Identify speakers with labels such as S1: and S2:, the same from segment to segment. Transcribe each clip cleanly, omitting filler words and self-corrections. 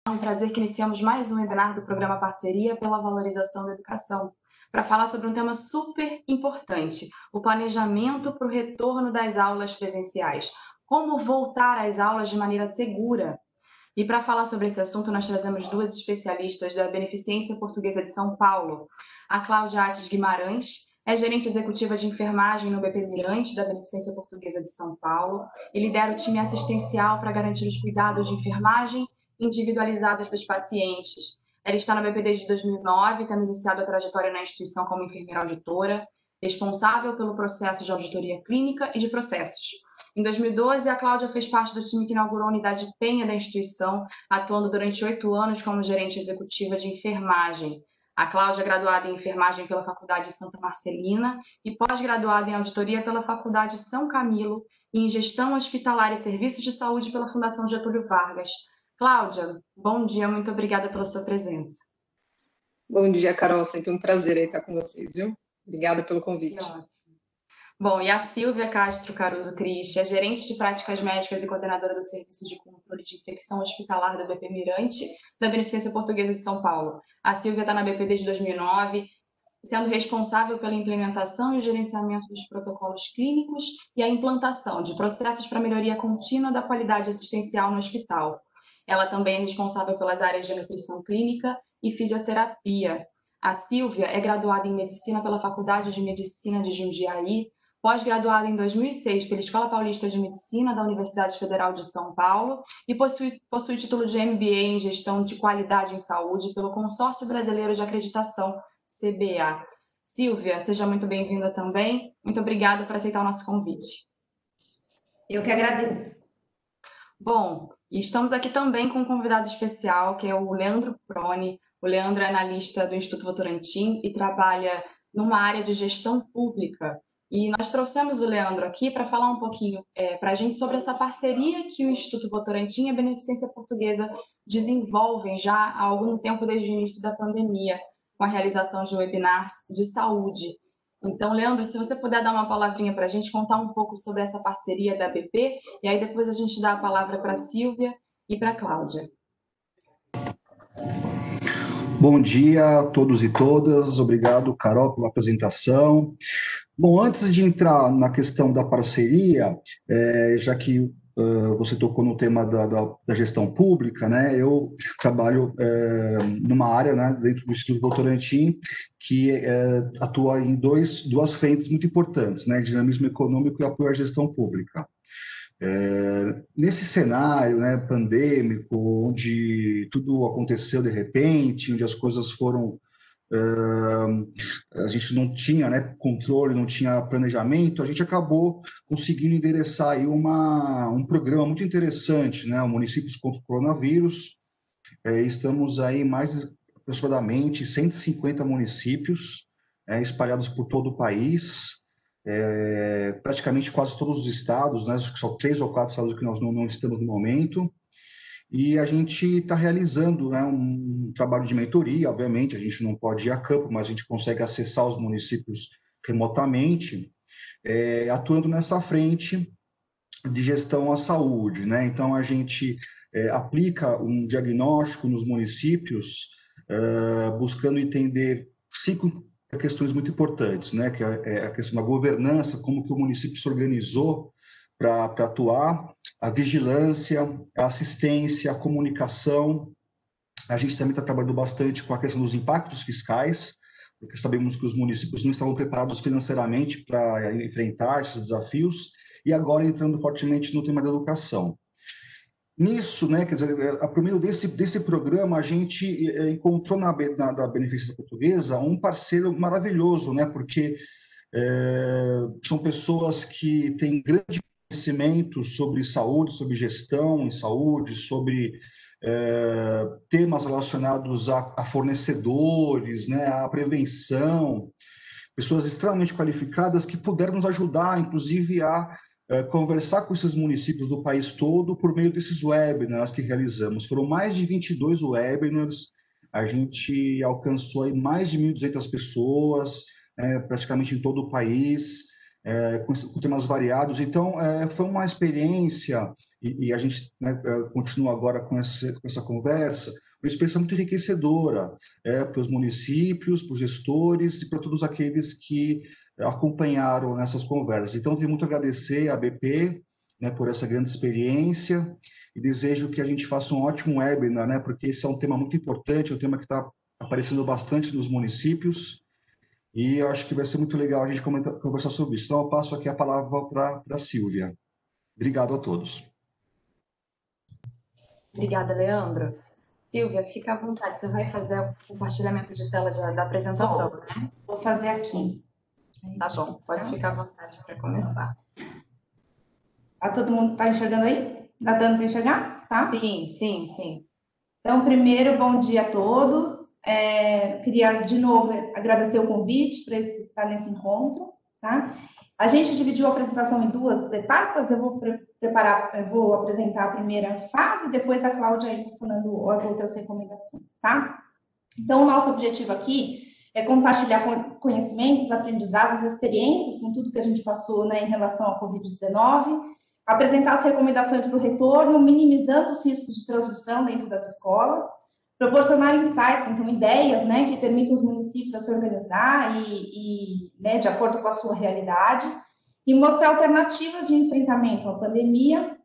S1: É um prazer que iniciamos mais um webinar do programa Parceria pela Valorização da Educação, para falar sobre um tema super importante, o planejamento para o retorno das aulas presenciais. Como voltar às aulas de maneira segura? E para falar sobre esse assunto, nós trazemos duas especialistas da Beneficência Portuguesa de São Paulo. A Cláudia Ates Guimarães é gerente executiva de enfermagem no BP Mirante, da Beneficência Portuguesa de São Paulo, e lidera o time assistencial para garantir os cuidados de enfermagem individualizados dos pacientes. Ela está na BP desde 2009, tendo iniciado a trajetória na instituição como enfermeira auditora, responsável pelo processo de auditoria clínica e de processos. Em 2012, a Cláudia fez parte do time que inaugurou a unidade Penha da instituição, atuando durante 8 anos como gerente executiva de enfermagem. A Cláudia é graduada em enfermagem pela Faculdade Santa Marcelina e pós-graduada em auditoria pela Faculdade São Camilo e em gestão hospitalar e serviços de saúde pela Fundação Getúlio Vargas. Cláudia, bom dia, muito obrigada pela sua presença.
S2: Bom dia, Carol, sempre um prazer aí estar com vocês, viu? Obrigada pelo convite.
S1: Que ótimo. Bom, e a Silvia Castro Caruso Cristi é gerente de práticas médicas e coordenadora do Serviço de Controle de Infecção Hospitalar do BP Mirante, da Beneficência Portuguesa de São Paulo. A Silvia está na BP desde 2009, sendo responsável pela implementação e o gerenciamento dos protocolos clínicos e a implantação de processos para melhoria contínua da qualidade assistencial no hospital. Ela também é responsável pelas áreas de nutrição clínica e fisioterapia. A Silvia é graduada em Medicina pela Faculdade de Medicina de Jundiaí, pós-graduada em 2006 pela Escola Paulista de Medicina da Universidade Federal de São Paulo e possui título de MBA em Gestão de Qualidade em Saúde pelo Consórcio Brasileiro de Acreditação, CBA. Silvia, seja muito bem-vinda também. Muito obrigada por aceitar o nosso convite.
S3: Eu que agradeço.
S1: Bom, e estamos aqui também com um convidado especial, que é o Leandro Proni. O Leandro é analista do Instituto Votorantim e trabalha numa área de gestão pública. E nós trouxemos o Leandro aqui para falar um pouquinho para a gente sobre essa parceria que o Instituto Votorantim e a Beneficência Portuguesa desenvolvem já há algum tempo desde o início da pandemia, com a realização de webinars de saúde. Então, Leandro, se você puder dar uma palavrinha para a gente, contar um pouco sobre essa parceria da BP, e aí depois a gente dá a palavra para a Silvia e para a Cláudia.
S4: Bom dia a todos e todas, obrigado, Carol, pela apresentação. Bom, antes de entrar na questão da parceria, já que você tocou no tema da gestão pública, né? Eu trabalho numa área, né, dentro do Instituto Votorantim que atua em duas frentes muito importantes, né? Dinamismo econômico e apoio à gestão pública. Nesse cenário, né, pandêmico, onde tudo aconteceu de repente, onde as coisas foram... a gente não tinha, né, controle, não tinha planejamento, a gente acabou conseguindo endereçar aí um programa muito interessante, né, o Municípios contra o Coronavírus. Estamos aí mais aproximadamente 150 municípios espalhados por todo o país, praticamente quase todos os estados, né, acho que só 3 ou 4 estados que nós não estamos no momento. E a gente está realizando, né, um trabalho de mentoria, obviamente, a gente não pode ir a campo, mas a gente consegue acessar os municípios remotamente, atuando nessa frente de gestão à saúde, né? Então, a gente aplica um diagnóstico nos municípios, buscando entender 5 questões muito importantes, né? Que é a questão da governança, como que o município se organizou para atuar, a vigilância, a assistência, a comunicação. A gente também está trabalhando bastante com a questão dos impactos fiscais, porque sabemos que os municípios não estavam preparados financeiramente para enfrentar esses desafios, e agora entrando fortemente no tema da educação. Nisso, né, quer dizer, por meio desse programa, a gente encontrou na Beneficência Portuguesa um parceiro maravilhoso, né, porque são pessoas que têm grande conhecimento sobre saúde, sobre gestão em saúde, sobre temas relacionados a fornecedores, né, a prevenção, pessoas extremamente qualificadas que puderam nos ajudar, inclusive, a conversar com esses municípios do país todo por meio desses webinars que realizamos. Foram mais de 22 webinars, a gente alcançou aí mais de 1.200 pessoas, praticamente em todo o país, com temas variados. Então, foi uma experiência, e a gente, né, continua agora com essa conversa, uma experiência muito enriquecedora para os municípios, para os gestores e para todos aqueles que acompanharam nessas conversas. Então, tenho muito a agradecer à BP, né, por essa grande experiência, e desejo que a gente faça um ótimo webinar, né, porque esse é um tema muito importante, é um tema que está aparecendo bastante nos municípios, e eu acho que vai ser muito legal a gente conversar sobre isso. Então, eu passo aqui a palavra para a Silvia. Obrigado a todos.
S1: Obrigada, Leandro. Silvia, fica à vontade, você vai fazer o compartilhamento de tela da apresentação, né?
S3: Vou fazer aqui.
S1: Tá bom, pode ficar à vontade para começar.
S3: Tá todo mundo tá enxergando aí? Tá dando para enxergar? Tá?
S1: Sim, sim, sim.
S3: Então, primeiro, bom dia a todos. Queria, de novo, agradecer o convite para estar nesse encontro, tá? A gente dividiu a apresentação em duas etapas, eu vou apresentar a primeira fase, depois a Cláudia aí está falando as outras recomendações, tá? Então, o nosso objetivo aqui é compartilhar conhecimentos, aprendizados, experiências com tudo que a gente passou, né, em relação à Covid-19, apresentar as recomendações para o retorno, minimizando os riscos de transmissão dentro das escolas, proporcionar insights, então ideias, né, que permitam os municípios a se organizar né, de acordo com a sua realidade, e mostrar alternativas de enfrentamento à pandemia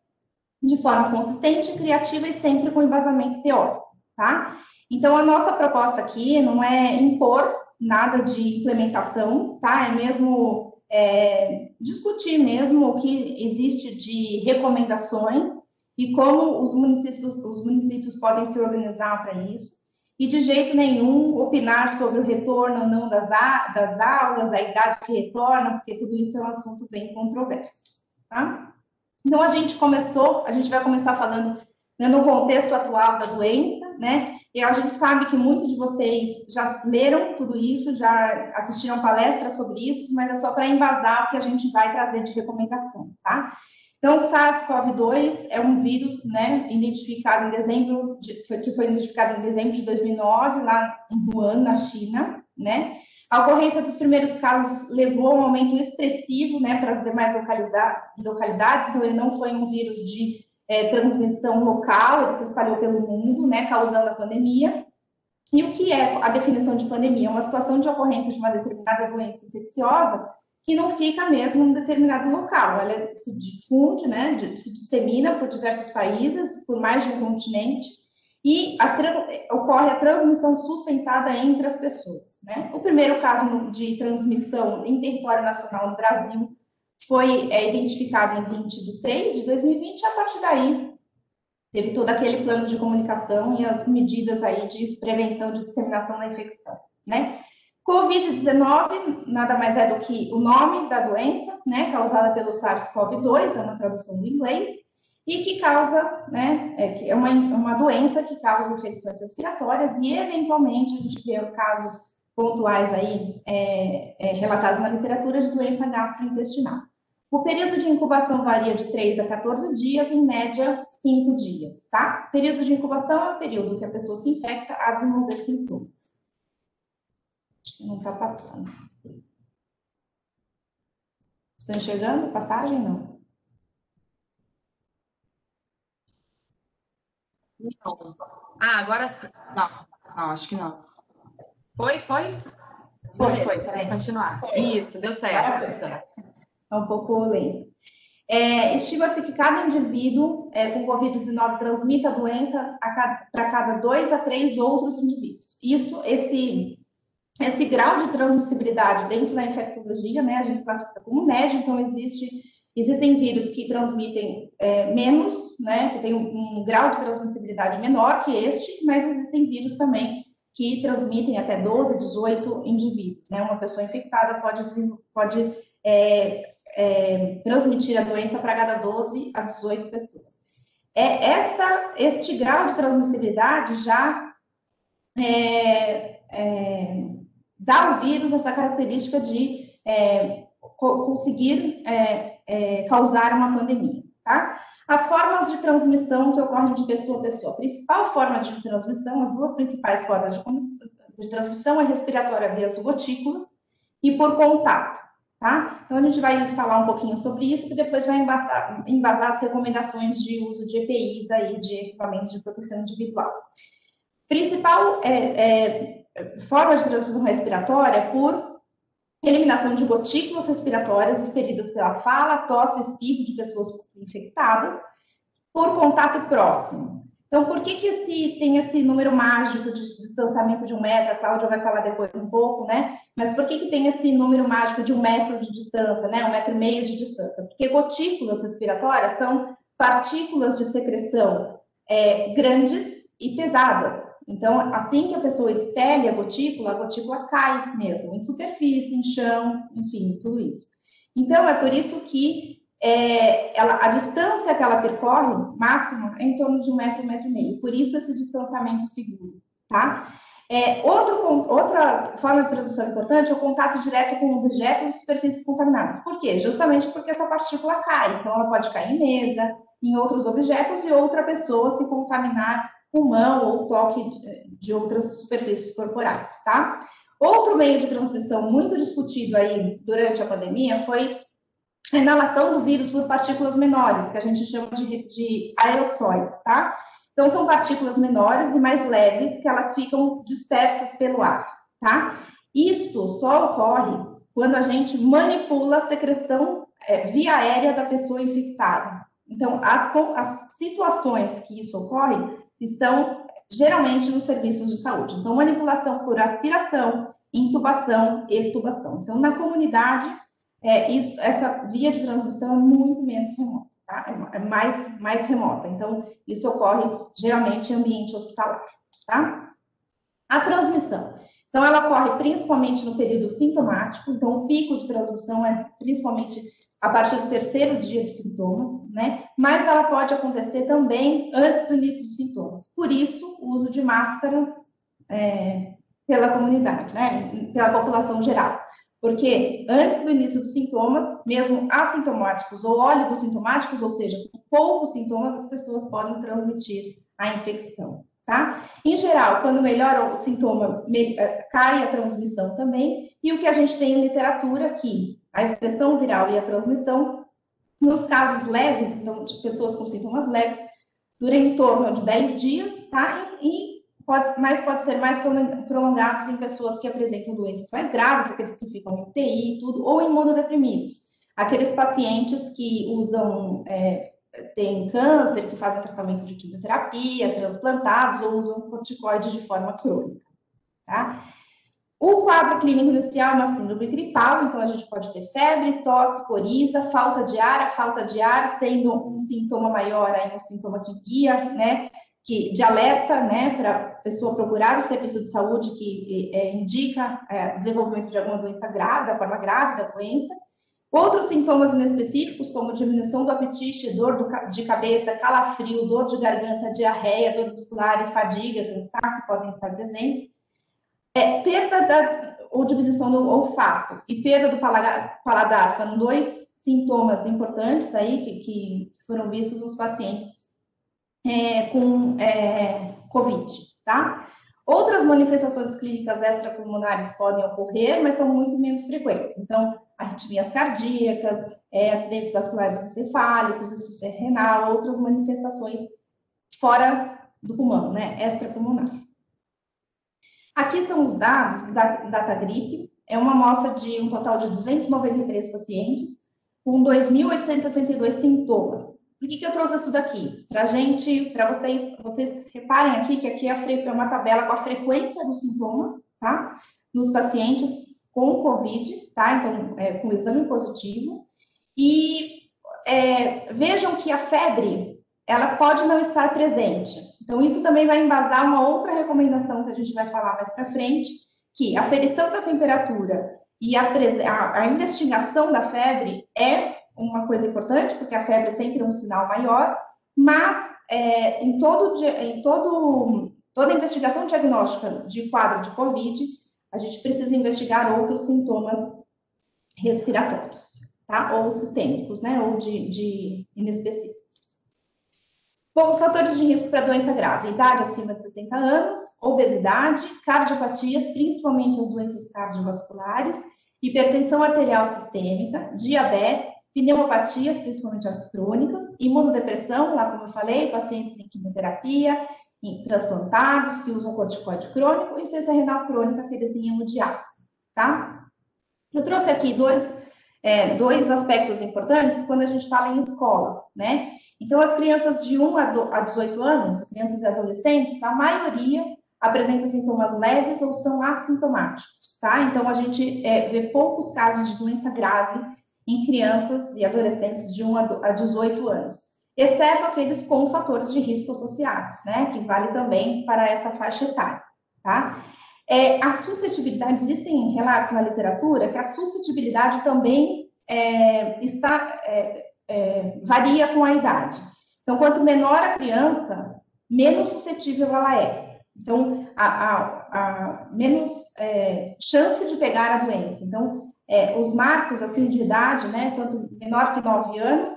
S3: de forma consistente, criativa e sempre com embasamento teórico, tá? Então, a nossa proposta aqui não é impor nada de implementação, tá? É mesmo discutir mesmo o que existe de recomendações e como os municípios podem se organizar para isso, e de jeito nenhum opinar sobre o retorno ou não das aulas, a idade que retorna, porque tudo isso é um assunto bem controverso, tá? Então, a gente vai começar falando, né, no contexto atual da doença, né, e a gente sabe que muitos de vocês já leram tudo isso, já assistiram palestras sobre isso, mas é só para embasar o que a gente vai trazer de recomendação, tá? Então, o SARS-CoV-2 é um vírus, né, identificado que foi identificado em dezembro de 2009, lá em Wuhan, na China, né? A ocorrência dos primeiros casos levou a um aumento expressivo, né, para as demais localidades, então ele não foi um vírus de transmissão local, ele se espalhou pelo mundo, né, causando a pandemia. E o que é a definição de pandemia? É uma situação de ocorrência de uma determinada doença infecciosa que não fica mesmo em um determinado local, ela se difunde, né, se dissemina por diversos países, por mais de um continente, e ocorre a transmissão sustentada entre as pessoas, né? O primeiro caso de transmissão em território nacional no Brasil foi identificado em 20 de 3 de 2020, e a partir daí teve todo aquele plano de comunicação e as medidas aí de prevenção de disseminação da infecção, né? Covid-19 nada mais é do que o nome da doença, né, causada pelo SARS-CoV-2, é uma tradução do inglês, e que causa, né, é uma doença que causa infecções respiratórias e, eventualmente, a gente vê casos pontuais aí relatados na literatura de doença gastrointestinal. O período de incubação varia de 3 a 14 dias, em média 5 dias, tá? O período de incubação é o período que a pessoa se infecta a desenvolver sintomas. Não está passando. Estão enxergando a passagem? Não.
S1: Não. Ah, agora sim. Não, acho que não. Foi?
S3: Foi,
S1: Pode continuar. Isso, deu certo. Deu certo.
S3: É um pouco lento. Estima-se que cada indivíduo com Covid-19 transmita a doença para cada 2 a 3 outros indivíduos. Esse grau de transmissibilidade dentro da infectologia, né, a gente classifica como médio, então existem vírus que transmitem menos, né, que tem um grau de transmissibilidade menor que este, mas existem vírus também que transmitem até 12, 18 indivíduos, né, uma pessoa infectada pode transmitir a doença para cada 12 a 18 pessoas. Este grau de transmissibilidade já dá ao vírus essa característica de conseguir causar uma pandemia, tá? As formas de transmissão que ocorrem de pessoa a pessoa. A principal forma de transmissão, as duas principais formas de transmissão é respiratória via gotículas e por contato, tá? Então, a gente vai falar um pouquinho sobre isso, que depois vai embasar as recomendações de uso de EPIs aí, de equipamentos de proteção individual. Principal forma de transmissão respiratória por eliminação de gotículas respiratórias expelidas pela fala, tosse ou espirro de pessoas infectadas, por contato próximo. Então, por que tem esse número mágico de distanciamento de 1 metro? A Cláudia vai falar depois um pouco, né? Mas por que tem esse número mágico de 1 metro de distância, né? 1,5 metro de distância? Porque gotículas respiratórias são partículas de secreção grandes e pesadas. Então, assim que a pessoa expele a gotícula cai mesmo, em superfície, em chão, enfim, tudo isso. Então, é por isso que a distância que ela percorre, máxima, é em torno de 1 metro, 1,5 metro. Por isso, esse distanciamento seguro, tá? Outra forma de transmissão importante é o contato direto com objetos e superfícies contaminadas. Por quê? Justamente porque essa partícula cai. Então, ela pode cair em mesa, em outros objetos, e outra pessoa se contaminar com mão ou toque de outras superfícies corporais, tá? Outro meio de transmissão muito discutido aí durante a pandemia foi a inalação do vírus por partículas menores, que a gente chama de aerossóis, tá? Então, são partículas menores e mais leves, que elas ficam dispersas pelo ar, tá? Isto só ocorre quando a gente manipula a secreção via aérea da pessoa infectada. Então, as situações que isso ocorre estão geralmente nos serviços de saúde. Então, manipulação por aspiração, intubação, extubação. Então, na comunidade, essa via de transmissão é muito menos remota, tá? É mais remota. Então, isso ocorre geralmente em ambiente hospitalar, tá? A transmissão. Então, ela ocorre principalmente no período sintomático. Então, o pico de transmissão é principalmente a partir do 3º dia de sintomas, né? Mas ela pode acontecer também antes do início dos sintomas. Por isso, o uso de máscaras pela comunidade, né? Pela população geral. Porque antes do início dos sintomas, mesmo assintomáticos ou oligossintomáticos, ou seja, com poucos sintomas, as pessoas podem transmitir a infecção, tá? Em geral, quando melhora o sintoma, cai a transmissão também. E o que a gente tem em literatura aqui, a expressão viral e a transmissão, nos casos leves, então, de pessoas com sintomas leves, dura em torno de 10 dias, tá? Pode ser mais prolongados em pessoas que apresentam doenças mais graves, aqueles que ficam em UTI, tudo, ou imunodeprimidos. Aqueles pacientes que têm câncer, que fazem tratamento de quimioterapia, transplantados ou usam corticoide de forma crônica, tá? O quadro clínico inicial é uma síndrome gripal, então a gente pode ter febre, tosse, coriza, falta de ar, a falta de ar sendo um sintoma maior, aí um sintoma que guia, né, de alerta, né, para a pessoa procurar o serviço de saúde que indica desenvolvimento de alguma doença grave, da forma grave da doença. Outros sintomas inespecíficos, como diminuição do apetite, dor de cabeça, calafrio, dor de garganta, diarreia, dor muscular e fadiga, cansaço, podem estar presentes. Perda ou diminuição do olfato e perda do paladar foram 2 sintomas importantes aí que foram vistos nos pacientes com Covid, tá? Outras manifestações clínicas extrapulmonares podem ocorrer, mas são muito menos frequentes. Então, arritmias cardíacas, acidentes vasculares encefálicos, insuficiência renal, outras manifestações fora do pulmão, né? Extrapulmonar. Aqui são os dados da DataGrip. É uma amostra de um total de 293 pacientes, com 2.862 sintomas. Por que eu trouxe isso daqui? Para vocês reparem aqui que aqui é uma tabela com a frequência dos sintomas, tá? Nos pacientes com Covid, tá? Então, com exame positivo. E vejam que a febre, ela pode não estar presente. Então, isso também vai embasar uma outra recomendação que a gente vai falar mais para frente, que a aferição da temperatura e a investigação da febre é uma coisa importante, porque a febre é sempre um sinal maior, mas toda investigação diagnóstica de quadro de Covid, a gente precisa investigar outros sintomas respiratórios, tá? Ou sistêmicos, né? Ou de inespecíficos. Bom, os fatores de risco para doença grave: idade acima de 60 anos, obesidade, cardiopatias, principalmente as doenças cardiovasculares, hipertensão arterial sistêmica, diabetes, pneumopatias, principalmente as crônicas, imunodepressão, lá como eu falei, pacientes em quimioterapia, em transplantados, que usam corticoide crônico, e insuficiência renal crônica, aqueles em hemodiálise, tá? Eu trouxe aqui dois aspectos importantes quando a gente fala em escola, né? Então, as crianças de 1 a 18 anos, crianças e adolescentes, a maioria apresenta sintomas leves ou são assintomáticos, tá? Então, a gente vê poucos casos de doença grave em crianças e adolescentes de 1 a 18 anos, exceto aqueles com fatores de risco associados, né? Que vale também para essa faixa etária, tá? A suscetibilidade, existem relatos na literatura que a suscetibilidade também varia com a idade. Então, quanto menor a criança, menos suscetível ela é. Então, menos chance de pegar a doença. Então, os marcos assim de idade, né, quanto menor que 9 anos,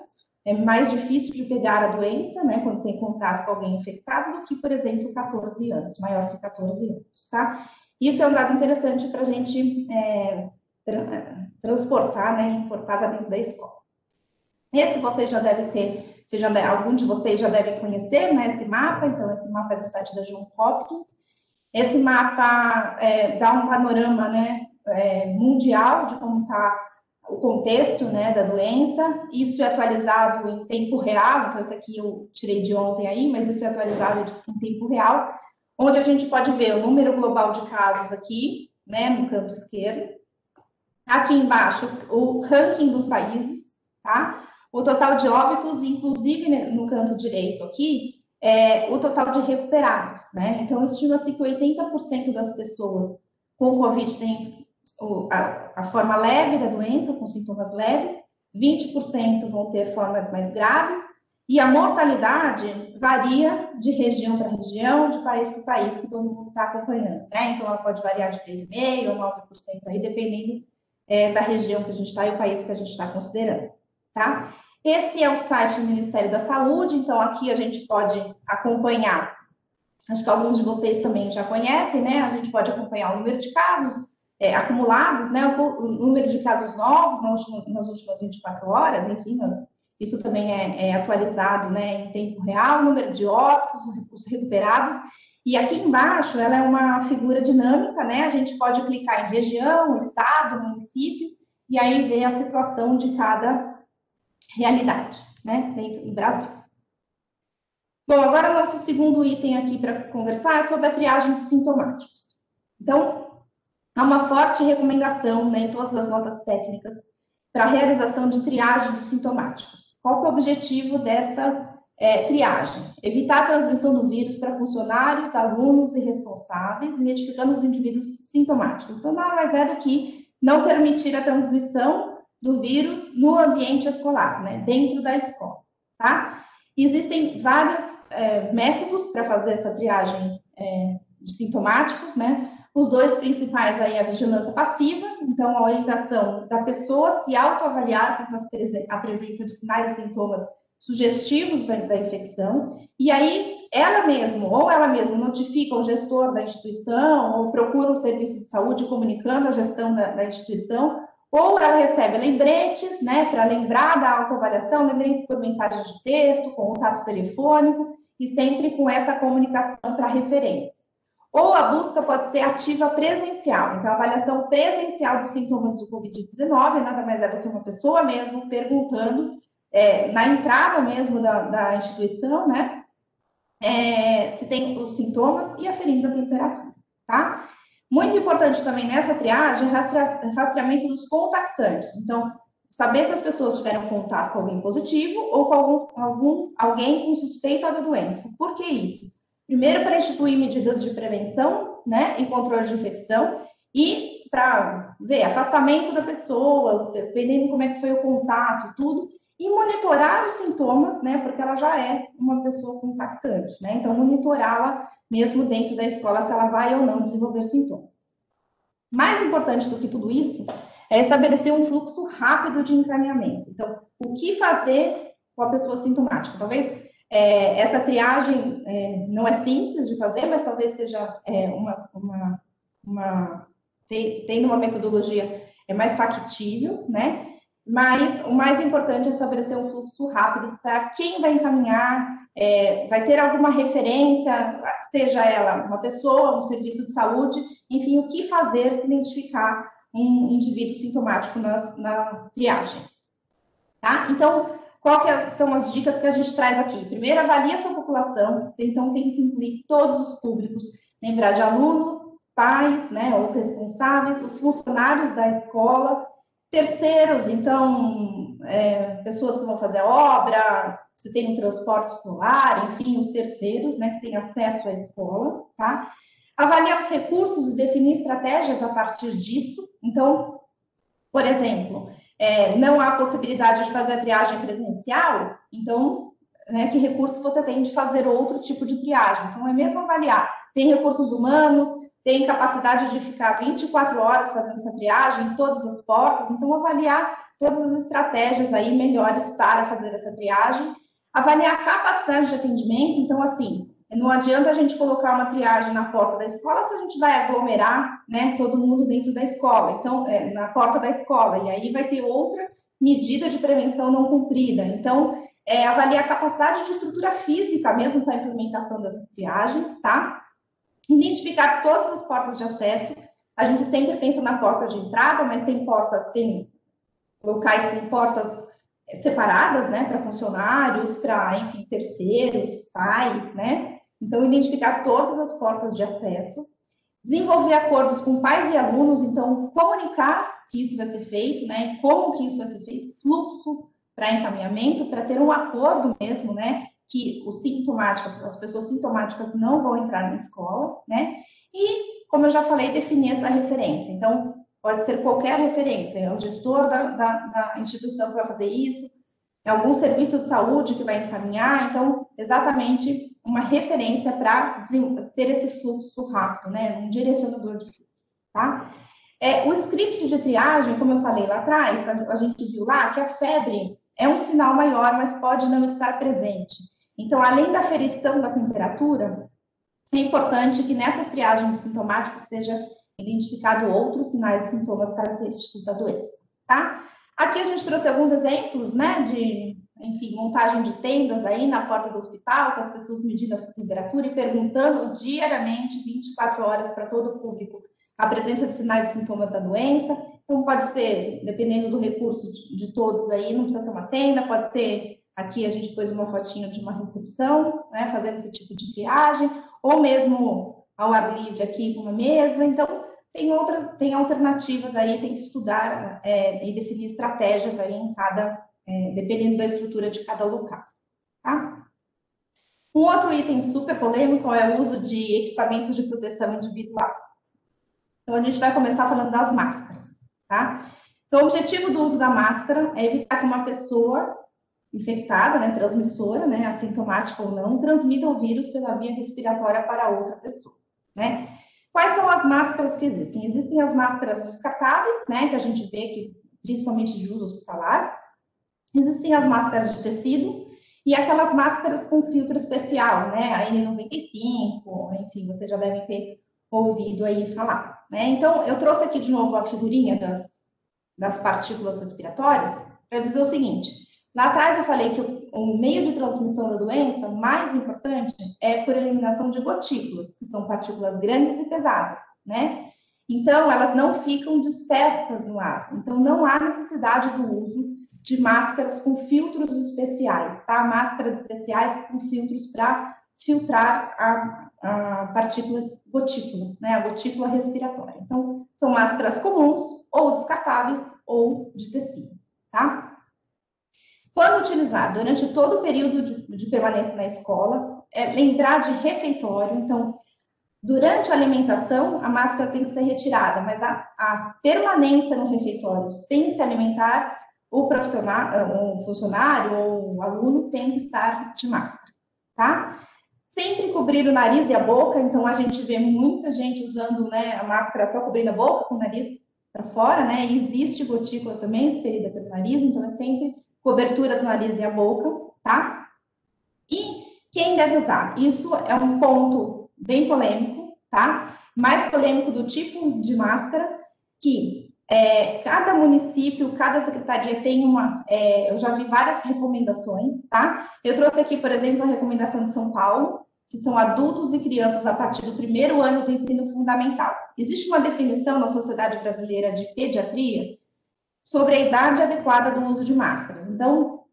S3: é mais difícil de pegar a doença, né, quando tem contato com alguém infectado, do que, por exemplo, 14 anos, maior que 14 anos, tá? Isso é um dado interessante para a gente transportar, né, importar para dentro da escola. Esse vocês já devem ter, algum de vocês já devem conhecer, né, esse mapa. Então, esse mapa é do site da Johns Hopkins. Esse mapa dá um panorama, né, mundial de como está o contexto, né, da doença. Isso é atualizado em tempo real, então esse aqui eu tirei de ontem aí, mas isso é atualizado em tempo real, onde a gente pode ver o número global de casos aqui, né, no canto esquerdo. Aqui embaixo, o ranking dos países, tá? O total de óbitos, inclusive no canto direito aqui, o total de recuperados, né? Então, estima-se que 80% das pessoas com Covid têm a forma leve da doença, com sintomas leves, 20% vão ter formas mais graves, e a mortalidade varia de região para região, de país para país, que todo mundo está acompanhando, né? Então, ela pode variar de 3,5% ou 9% aí, dependendo da região que a gente está e o país que a gente está considerando, tá? Esse é o site do Ministério da Saúde, então aqui a gente pode acompanhar, acho que alguns de vocês também já conhecem, né? A gente pode acompanhar o número de casos acumulados, né? O número de casos novos nas últimas 24 horas, enfim, isso também é atualizado, né, em tempo real, o número de óbitos, os recuperados. E aqui embaixo, ela é uma figura dinâmica, né? A gente pode clicar em região, estado, município, e aí ver a situação de cada realidade, né, dentro do Brasil. Bom, agora o nosso segundo item aqui para conversar é sobre a triagem de sintomáticos. Então, há uma forte recomendação, né, em todas as notas técnicas para a realização de triagem de sintomáticos. Qual que é o objetivo dessa triagem? Evitar a transmissão do vírus para funcionários, alunos e responsáveis, identificando os indivíduos sintomáticos. Então, nada mais é do que não permitir a transmissão do vírus no ambiente escolar, né, dentro da escola, tá? Existem vários métodos para fazer essa triagem de sintomáticos, né? Os dois principais aí é a vigilância passiva, então a orientação da pessoa se autoavaliar quanto à presença de sinais e sintomas sugestivos da infecção, e aí ela mesma notifica o gestor da instituição ou procura um serviço de saúde comunicando a gestão da instituição, ou ela recebe lembretes, né, para lembrar da autoavaliação, lembretes por mensagem de texto, contato telefônico, e sempre com essa comunicação para referência. Ou a busca pode ser ativa presencial, então a avaliação presencial dos sintomas do Covid-19 nada mais é do que uma pessoa mesmo perguntando, na entrada mesmo da instituição, né, se tem os sintomas e aferindo a temperatura, tá? Muito importante também nessa triagem é rastreamento dos contactantes. Então, saber se as pessoas tiveram contato com alguém positivo ou com alguém com suspeita da doença. Por que isso? Primeiro, para instituir medidas de prevenção, né, e controle de infecção, e para ver afastamento da pessoa, dependendo de como é que foi o contato, tudo, e monitorar os sintomas, né, porque ela já é uma pessoa contactante, né, então monitorá-la mesmo dentro da escola, se ela vai ou não desenvolver sintomas. Mais importante do que tudo isso é estabelecer um fluxo rápido de encaminhamento. Então, o que fazer com a pessoa sintomática? Talvez essa triagem não é simples de fazer, mas talvez seja tendo uma metodologia é mais factível, né? Mas o mais importante é estabelecer um fluxo rápido para quem vai encaminhar, vai ter alguma referência, seja ela uma pessoa, um serviço de saúde, enfim, o que fazer se identificar um indivíduo sintomático na triagem. Tá? Então, são as dicas que a gente traz aqui? Primeiro, avalie a sua população, então tem que incluir todos os públicos, lembrar de alunos, pais, né, ou responsáveis, os funcionários da escola, terceiros, então, pessoas que vão fazer a obra, se tem um transporte escolar, enfim, os terceiros, né, que têm acesso à escola, tá? Avaliar os recursos e definir estratégias a partir disso. Então, por exemplo, não há possibilidade de fazer a triagem presencial, então, né, que recurso você tem de fazer outro tipo de triagem? Então, é mesmo avaliar. Tem recursos humanos, tem capacidade de ficar 24 horas fazendo essa triagem em todas as portas, então avaliar todas as estratégias aí melhores para fazer essa triagem, avaliar a capacidade de atendimento, então assim, não adianta a gente colocar uma triagem na porta da escola se a gente vai aglomerar, né, todo mundo dentro da escola, então, na porta da escola, e aí vai ter outra medida de prevenção não cumprida, então, avaliar a capacidade de estrutura física mesmo para a implementação dessas triagens, tá? Identificar todas as portas de acesso. A gente sempre pensa na porta de entrada, mas tem locais que têm portas separadas, né, para funcionários, para, enfim, terceiros, pais, né? Então, identificar todas as portas de acesso. Desenvolver acordos com pais e alunos, então, comunicar que isso vai ser feito, né? Como que isso vai ser feito, fluxo para encaminhamento, para ter um acordo mesmo, né? Que as pessoas sintomáticas não vão entrar na escola, né? E, como eu já falei, definir essa referência. Então, pode ser qualquer referência, é o gestor da instituição que vai fazer isso, é algum serviço de saúde que vai encaminhar, então, exatamente uma referência para ter esse fluxo rápido, né? Um direcionador de fluxo, tá? O script de triagem, como eu falei lá atrás, a gente viu lá que a febre é um sinal maior, mas pode não estar presente. Então, além da aferição da temperatura, é importante que nessas triagens sintomáticas seja identificado outros sinais e sintomas característicos da doença, tá? Aqui a gente trouxe alguns exemplos, né, de, enfim, montagem de tendas aí na porta do hospital, com as pessoas medindo a temperatura e perguntando diariamente, 24 horas, para todo o público, a presença de sinais e sintomas da doença. Então, pode ser, dependendo do recurso de todos aí, não precisa ser uma tenda, pode ser. Aqui a gente pôs uma fotinho de uma recepção, né, fazendo esse tipo de triagem, ou mesmo ao ar livre aqui com uma mesa. Então, tem alternativas aí, tem que estudar e definir estratégias aí em dependendo da estrutura de cada local, tá? Um outro item super polêmico é o uso de equipamentos de proteção individual. Então, a gente vai começar falando das máscaras, tá? Então, o objetivo do uso da máscara é evitar que uma pessoa infectada, né, transmissora, né, assintomática ou não, transmita o vírus pela via respiratória para outra pessoa, né? Quais são as máscaras que existem? Existem as máscaras descartáveis, né, que a gente vê que principalmente de uso hospitalar. Existem as máscaras de tecido e aquelas máscaras com filtro especial, né, a N95, enfim, vocês já devem ter ouvido aí falar, né? Então, eu trouxe aqui de novo a figurinha das partículas respiratórias para dizer o seguinte. Lá atrás eu falei que o meio de transmissão da doença mais importante é por eliminação de gotículas, que são partículas grandes e pesadas, né? Então, elas não ficam dispersas no ar. Então, não há necessidade do uso de máscaras com filtros especiais, tá? Máscaras especiais com filtros para filtrar a gotícula, né? A gotícula respiratória. Então, são máscaras comuns, ou descartáveis, ou de tecido, tá? Quando utilizar durante todo o período de permanência na escola, lembrar de refeitório. Então, durante a alimentação, a máscara tem que ser retirada, mas a permanência no refeitório sem se alimentar, o funcionário ou o aluno tem que estar de máscara, tá? Sempre cobrir o nariz e a boca. Então, a gente vê muita gente usando, né, a máscara só cobrindo a boca, com o nariz para fora, né? E existe gotícula também expelida pelo nariz, então é sempre cobertura do nariz e a boca, tá? E quem deve usar? Isso é um ponto bem polêmico, tá? Mais polêmico do tipo de máscara, que Cada município, cada secretaria tem eu já vi várias recomendações, tá? Eu trouxe aqui, por exemplo, a recomendação de São Paulo, que são adultos e crianças a partir do 1º ano do ensino fundamental. Existe uma definição na Sociedade Brasileira de Pediatria sobre a idade adequada do uso de máscaras. Então,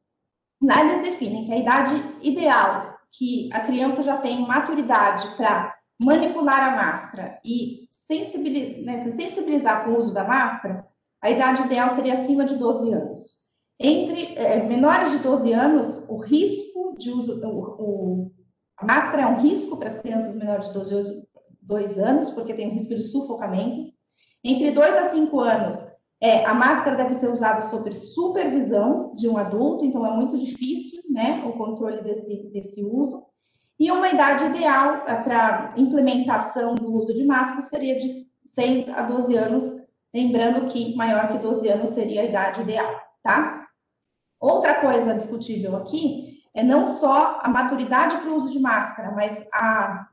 S3: lá eles definem que a idade ideal, que a criança já tem maturidade para manipular a máscara e se sensibilizar com o uso da máscara, a idade ideal seria acima de 12 anos. Entre menores de 12 anos, o risco de uso, a máscara é um risco para as crianças menores de 2 anos, porque tem um risco de sufocamento. Entre 2 a 5 anos, a máscara deve ser usada sob supervisão de um adulto, então é muito difícil, né, o controle desse uso. E uma idade ideal para implementação do uso de máscara seria de 6 a 12 anos, lembrando que maior que 12 anos seria a idade ideal, tá? Outra coisa discutível aqui é não só a maturidade para o uso de máscara, mas a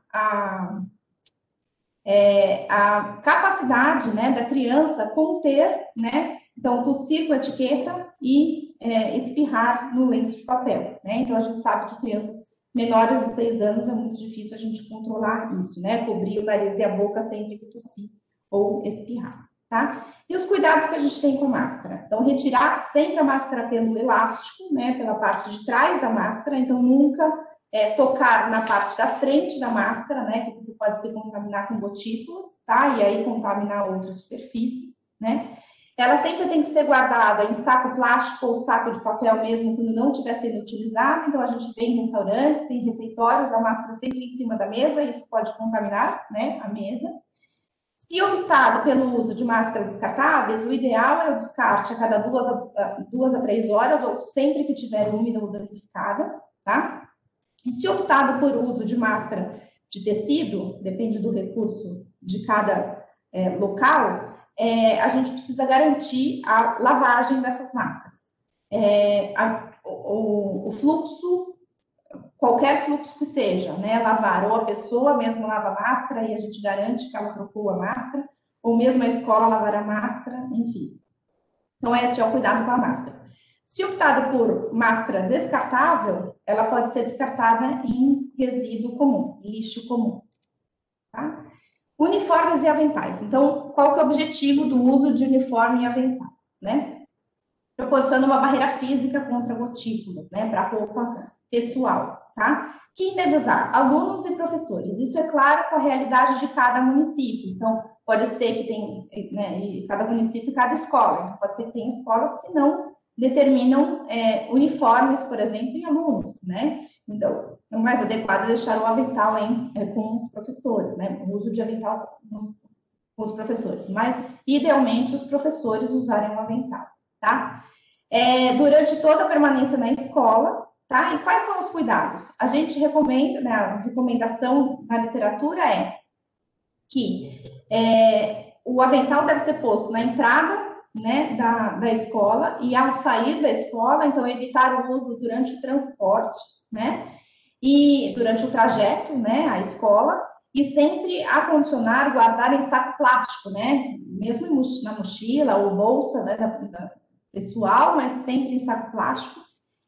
S3: capacidade, né, da criança conter, né, então tossir com a etiqueta e espirrar no lenço de papel, né? Então a gente sabe que crianças menores de 6 anos é muito difícil a gente controlar isso, né? Cobrir o nariz e a boca sempre que tossir ou espirrar, tá? E os cuidados que a gente tem com a máscara. Então, retirar sempre a máscara pelo elástico, né? Pela parte de trás da máscara. Então, nunca tocar na parte da frente da máscara, né? Que você pode se contaminar com gotículas, tá? E aí contaminar outras superfícies, né? Ela sempre tem que ser guardada em saco plástico ou saco de papel mesmo quando não estiver sendo utilizada. Então, a gente vê em restaurantes, em refeitórios, a máscara sempre em cima da mesa, isso pode contaminar, né, a mesa. Se optado pelo uso de máscaras descartáveis, o ideal é o descarte a cada 2 a 3 horas, ou sempre que tiver úmida ou danificada, tá? E se optado por uso de máscara de tecido, depende do recurso de cada local, a gente precisa garantir a lavagem dessas máscaras. O fluxo, qualquer fluxo que seja, né? Lavar, ou a pessoa mesmo lava a máscara e a gente garante que ela trocou a máscara, ou mesmo a escola lavar a máscara, enfim. Então, esse é o cuidado com a máscara. Se optado por máscara descartável, ela pode ser descartada em resíduo comum, lixo comum, tá? Uniformes e aventais. Então, qual que é o objetivo do uso de uniforme e avental, né? Proporciona uma barreira física contra gotículas, né? Para roupa pessoal, tá? Quem deve usar? Alunos e professores. Isso é claro com a realidade de cada município. Então, pode ser que tem, né, cada município e cada escola. Então, pode ser que tem escolas que não determinam uniformes, por exemplo, em alunos, né? Então, o mais adequado é deixar o avental com os professores, né? O uso de avental com os professores. Mas, idealmente, os professores usarem o avental, tá? Durante toda a permanência na escola, tá? E quais são os cuidados? A gente recomenda, né, a recomendação na literatura é que o avental deve ser posto na entrada, né, da escola, e ao sair da escola, então, evitar o uso durante o transporte, né? E durante o trajeto, né, à escola, e sempre acondicionar, guardar em saco plástico, né? Mesmo na mochila ou bolsa, né, da pessoal, mas sempre em saco plástico.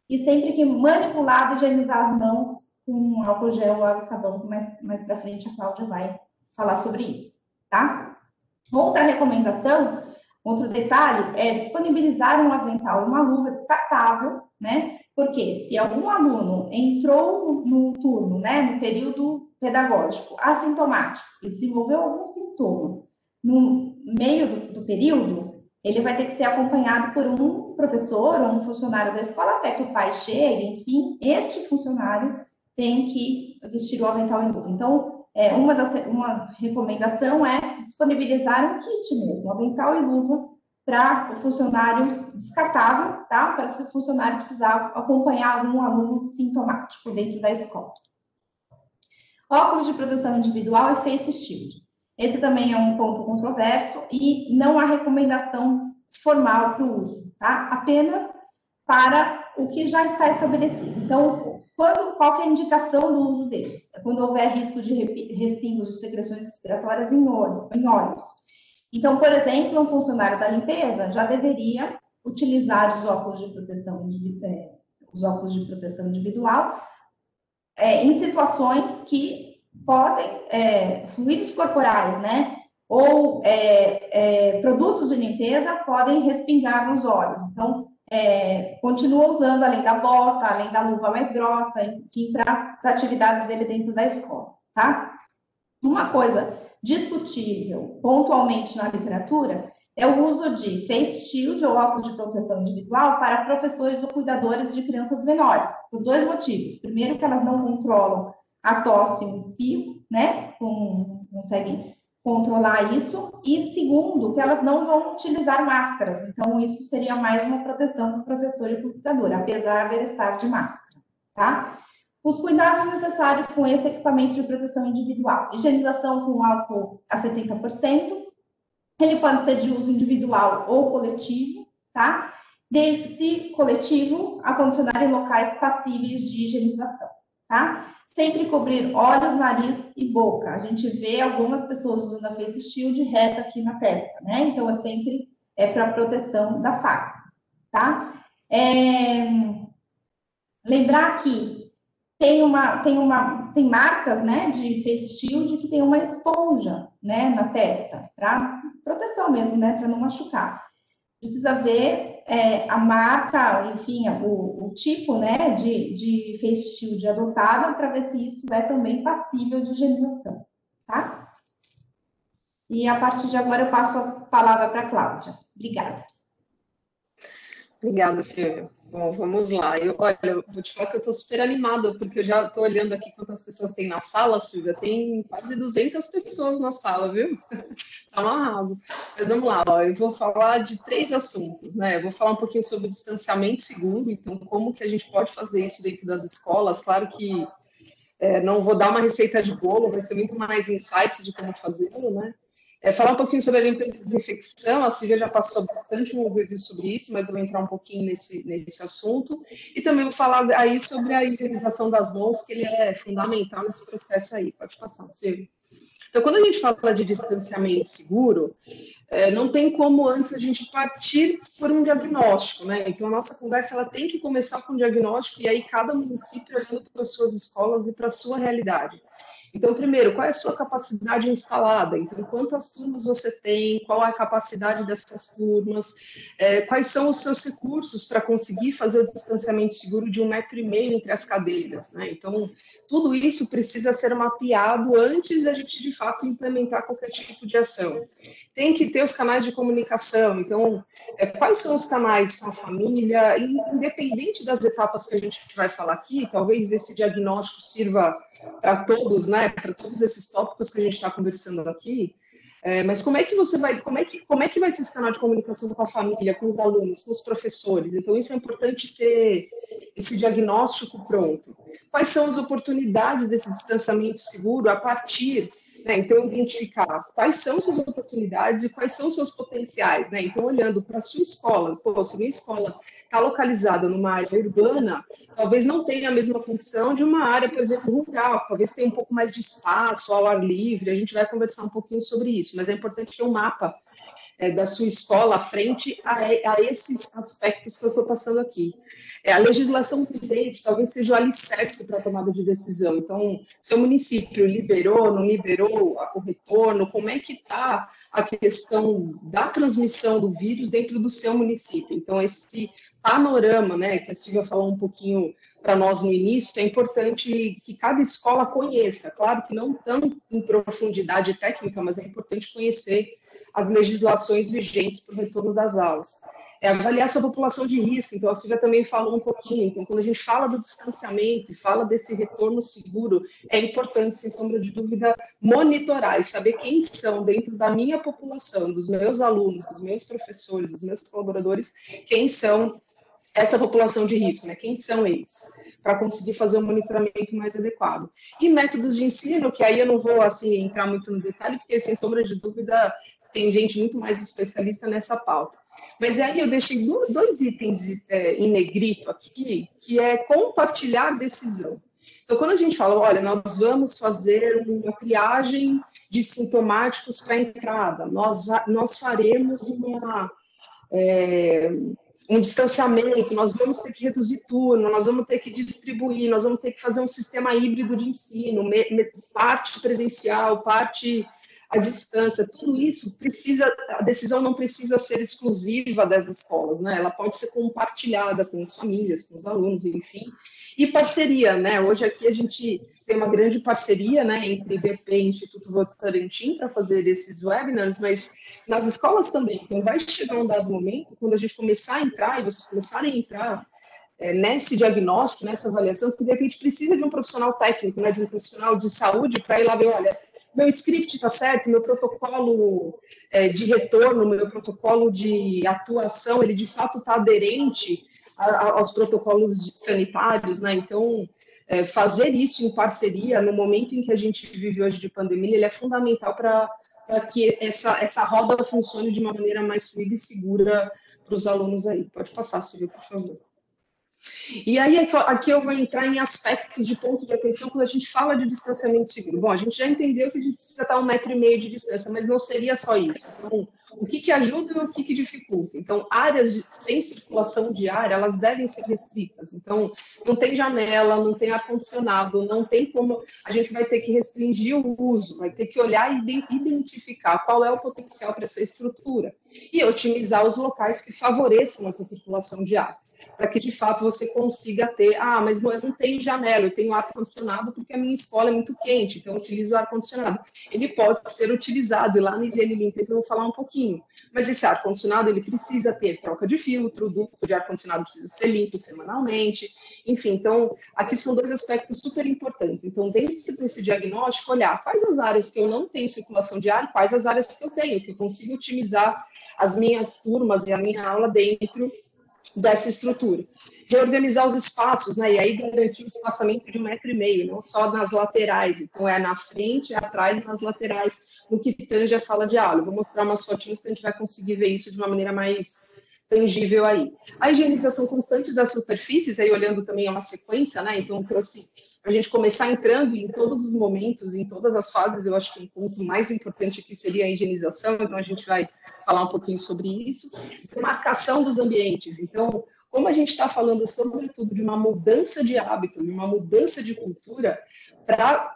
S3: E sempre que manipulado, higienizar as mãos com álcool gel, água e sabão, que mais para frente a Cláudia vai falar sobre isso, tá? Outra recomendação, outro detalhe, é disponibilizar um avental, uma luva descartável, né? Porque se algum aluno entrou no turno, né, no período pedagógico, assintomático, e desenvolveu algum sintoma no meio do período, ele vai ter que ser acompanhado por um professor ou um funcionário da escola até que o pai chegue, enfim, este funcionário tem que vestir o avental e luva. Então, uma recomendação é disponibilizar um kit mesmo, avental e luva, para o funcionário descartável, tá? Para se o funcionário precisar acompanhar algum aluno sintomático dentro da escola. Óculos de proteção individual e face shield. Esse também é um ponto controverso e não há recomendação formal para o uso, tá? Apenas para o que já está estabelecido. Então, qual que é a indicação do uso deles? É quando houver risco de respingos de secreções respiratórias em olhos. Então, por exemplo, um funcionário da limpeza já deveria utilizar os óculos de proteção individual em situações que podem, fluidos corporais, né? Ou produtos de limpeza podem respingar nos olhos. Então, continua usando, além da bota, além da luva mais grossa, enfim, para as atividades dele dentro da escola, tá? Uma coisa discutível pontualmente na literatura é o uso de face shield ou óculos de proteção individual para professores ou cuidadores de crianças menores, por dois motivos. Primeiro, que elas não controlam a tosse e o espirro, né? Conseguem controlar isso. E segundo, que elas não vão utilizar máscaras. Então, isso seria mais uma proteção para o professor e para o cuidador, apesar de ele estar de máscara, tá? Os cuidados necessários com esse equipamento de proteção individual. Higienização com álcool a 70%. Ele pode ser de uso individual ou coletivo, tá? Se coletivo, acondicionar em locais passíveis de higienização, tá? Sempre cobrir olhos, nariz e boca. A gente vê algumas pessoas usando a face shield reta aqui na testa, né? Então, sempre para proteção da face, tá? Lembrar que tem marcas, né, de face shield que tem uma esponja, né, na testa, para proteção mesmo, né, para não machucar. Precisa ver a marca, enfim, o tipo, né, de face shield adotada para ver se isso é também passível de higienização, tá? E a partir de agora eu passo a palavra para a Cláudia. Obrigada.
S2: Obrigada, Silvia. Bom, vamos lá. Olha, vou te falar que eu estou super animada, porque eu já estou olhando aqui quantas pessoas tem na sala, Silvia. Tem quase 200 pessoas na sala, viu? Tá um arraso. Mas vamos lá, ó, eu vou falar de 3 assuntos, né? Eu vou falar um pouquinho sobre distanciamento seguro, então como que a gente pode fazer isso dentro das escolas. Claro que não vou dar uma receita de bolo, vai ser muito mais insights de como fazê-lo, né? Falar um pouquinho sobre a limpeza e desinfecção, a Silvia já passou bastante um overview sobre isso, mas eu vou entrar um pouquinho nesse assunto. E também vou falar aí sobre a higienização das mãos, que ele é fundamental nesse processo aí. Pode passar, Silvia. Então, quando a gente fala de distanciamento seguro, não tem como antes a gente partir por um diagnóstico, né? Então, a nossa conversa ela tem que começar com um diagnóstico, e aí cada município olhando para as suas escolas e para a sua realidade. Então, primeiro, qual é a sua capacidade instalada? Então, quantas turmas você tem? Qual é a capacidade dessas turmas? Quais são os seus recursos para conseguir fazer o distanciamento seguro de 1,5 metro entre as cadeiras, né? Então, tudo isso precisa ser mapeado antes da gente, de fato, implementar qualquer tipo de ação. Tem que ter os canais de comunicação. Então, quais são os canais com a família? Independente das etapas que a gente vai falar aqui, talvez esse diagnóstico sirva para todos, né, para todos esses tópicos que a gente está conversando aqui, mas como é que vai ser esse canal de comunicação com a família, com os alunos, com os professores? Então, isso é importante ter esse diagnóstico pronto. Quais são as oportunidades desse distanciamento seguro a partir, né, então, identificar quais são suas oportunidades e quais são seus potenciais, né? Então, olhando para a sua escola, se a minha escola está localizada numa área urbana, talvez não tenha a mesma condição de uma área, por exemplo, rural, talvez tenha um pouco mais de espaço, ao ar livre, a gente vai conversar um pouquinho sobre isso, mas é importante ter um mapa da sua escola frente a esses aspectos que eu estou passando aqui. A legislação vigente talvez seja o alicerce para a tomada de decisão. Então, seu município liberou, não liberou o retorno, como é que está a questão da transmissão do vírus dentro do seu município? Então, esse panorama, né, que a Silvia falou um pouquinho para nós no início, é importante que cada escola conheça. Claro que não tão em profundidade técnica, mas é importante conhecer as legislações vigentes para o retorno das aulas. Avaliar sua população de risco, então a Silvia também falou um pouquinho, então quando a gente fala do distanciamento, fala desse retorno seguro, é importante, sem sombra de dúvida, monitorar e saber quem são dentro da minha população, dos meus alunos, dos meus professores, dos meus colaboradores, quem são essa população de risco, né? Quem são eles, para conseguir fazer um monitoramento mais adequado. E métodos de ensino, que aí eu não vou assim, entrar muito no detalhe, porque, sem sombra de dúvida, tem gente muito mais especialista nessa pauta. Mas aí eu deixei 2 itens em negrito aqui, que é compartilhar decisão. Então, quando a gente fala, olha, nós vamos fazer uma triagem de sintomáticos para a entrada. Nós faremos um distanciamento, nós vamos ter que reduzir turno, nós vamos ter que distribuir, nós vamos ter que fazer um sistema híbrido de ensino, parte presencial, parte à distância, tudo isso a decisão não precisa ser exclusiva das escolas, né? Ela pode ser compartilhada com as famílias, com os alunos, enfim, e parceria, né? Hoje aqui a gente tem uma grande parceria, né, entre IBP e Instituto Votorantim para fazer esses webinars, mas nas escolas também. Então vai chegar um dado momento, quando a gente começar a entrar, e vocês começarem a entrar nesse diagnóstico, nessa avaliação, que de repente precisa de um profissional técnico, né, de um profissional de saúde para ir lá ver, olha, meu script está certo, meu protocolo de retorno, meu protocolo de atuação, ele de fato está aderente aos protocolos sanitários, né? Então, fazer isso em parceria, no momento em que a gente vive hoje de pandemia, ele é fundamental para que essa roda funcione de uma maneira mais fluida e segura para os alunos aí. Pode passar, Silvia, por favor. E aí, aqui eu vou entrar em aspectos de ponto de atenção quando a gente fala de distanciamento seguro. Bom, a gente já entendeu que a gente precisa estar a 1,5 m de distância, mas não seria só isso. Então, o que ajuda e o que dificulta? Então, áreas sem circulação de ar, elas devem ser restritas. Então, não tem janela, não tem ar-condicionado, não tem como... A gente vai ter que restringir o uso, vai ter que olhar e identificar qual é o potencial para essa estrutura e otimizar os locais que favoreçam essa circulação de ar, para que, de fato, você consiga ter, mas eu não tenho janela, eu tenho ar-condicionado porque a minha escola é muito quente, então eu utilizo o ar-condicionado. Ele pode ser utilizado, e lá na higiene e limpeza eu vou falar um pouquinho, mas esse ar-condicionado, ele precisa ter troca de filtro, o duto de ar-condicionado precisa ser limpo semanalmente, enfim, então, aqui são 2 aspectos super importantes. Então, dentro desse diagnóstico, olhar quais as áreas que eu não tenho circulação de ar, e quais as áreas que eu tenho, que eu consigo otimizar as minhas turmas e a minha aula dentro dessa estrutura. Reorganizar os espaços, né, e aí garantir o espaçamento de 1,5 m, não só nas laterais, então na frente, atrás e nas laterais, no que tange a sala de aula. Eu vou mostrar umas fotinhas que a gente vai conseguir ver isso de uma maneira mais tangível aí. A higienização constante das superfícies, aí olhando também uma sequência, né, então trouxe a gente começar entrando em todos os momentos, em todas as fases. Eu acho que o ponto mais importante aqui seria a higienização, então a gente vai falar um pouquinho sobre isso. Marcação dos ambientes. Então, como a gente está falando, sobretudo, de uma mudança de hábito, de uma mudança de cultura, para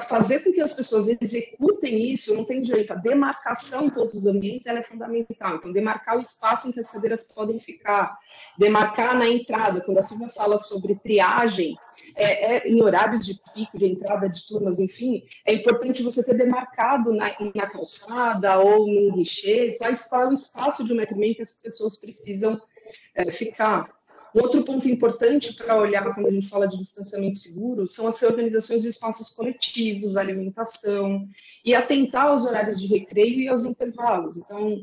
S2: fazer com que as pessoas executem isso, não tem jeito, a demarcação em todos os ambientes ela é fundamental. Então, demarcar o espaço em que as cadeiras podem ficar, demarcar na entrada, quando a Silvia fala sobre triagem, em horários de pico, de entrada de turmas, enfim, é importante você ter demarcado na calçada ou no guichê, qual é o espaço de 1,5 m que as pessoas precisam ficar. Outro ponto importante para olhar quando a gente fala de distanciamento seguro são as reorganizações de espaços coletivos, alimentação, e atentar aos horários de recreio e aos intervalos. Então,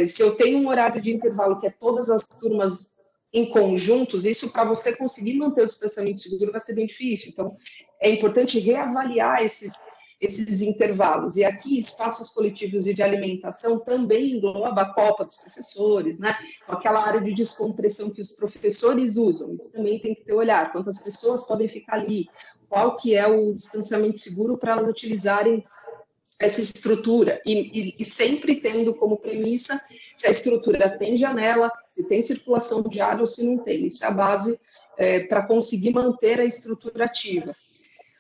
S2: se eu tenho um horário de intervalo que é todas as turmas em conjuntos, isso para você conseguir manter o distanciamento seguro vai ser bem difícil. Então, é importante reavaliar esses intervalos. E aqui, espaços coletivos e de alimentação também engloba a copa dos professores, né? Aquela área de descompressão que os professores usam. Isso também tem que ter olhar. Quantas pessoas podem ficar ali? Qual que é o distanciamento seguro para elas utilizarem essa estrutura? E sempre tendo como premissa se a estrutura tem janela, se tem circulação de ar ou se não tem. Isso é a base para conseguir manter a estrutura ativa.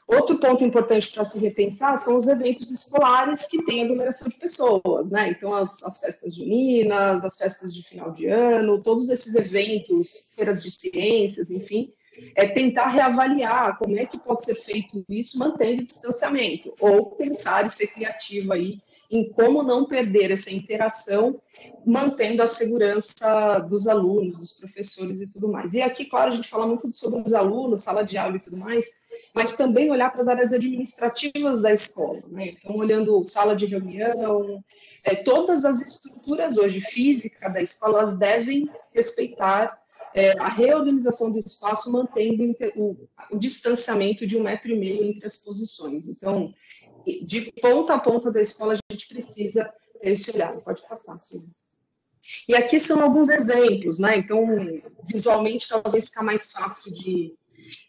S2: Outro ponto importante para se repensar são os eventos escolares que têm aglomeração de pessoas, né? Então, as festas juninas, as festas de final de ano, todos esses eventos, feiras de ciências, enfim, tentar reavaliar como é que pode ser feito isso mantendo o distanciamento, ou pensar e ser criativo aí em como não perder essa interação, mantendo a segurança dos alunos, dos professores e tudo mais. E aqui, claro, a gente fala muito sobre os alunos, sala de aula e tudo mais, mas também olhar para as áreas administrativas da escola, né? Então, olhando sala de reunião, todas as estruturas hoje físicas da escola, elas devem respeitar a reorganização do espaço, mantendo o distanciamento de 1,5 m entre as posições. Então, de ponta a ponta da escola, a gente precisa ter esse olhar. Pode passar, sim. E aqui são alguns exemplos, né? Então, visualmente, talvez fica mais fácil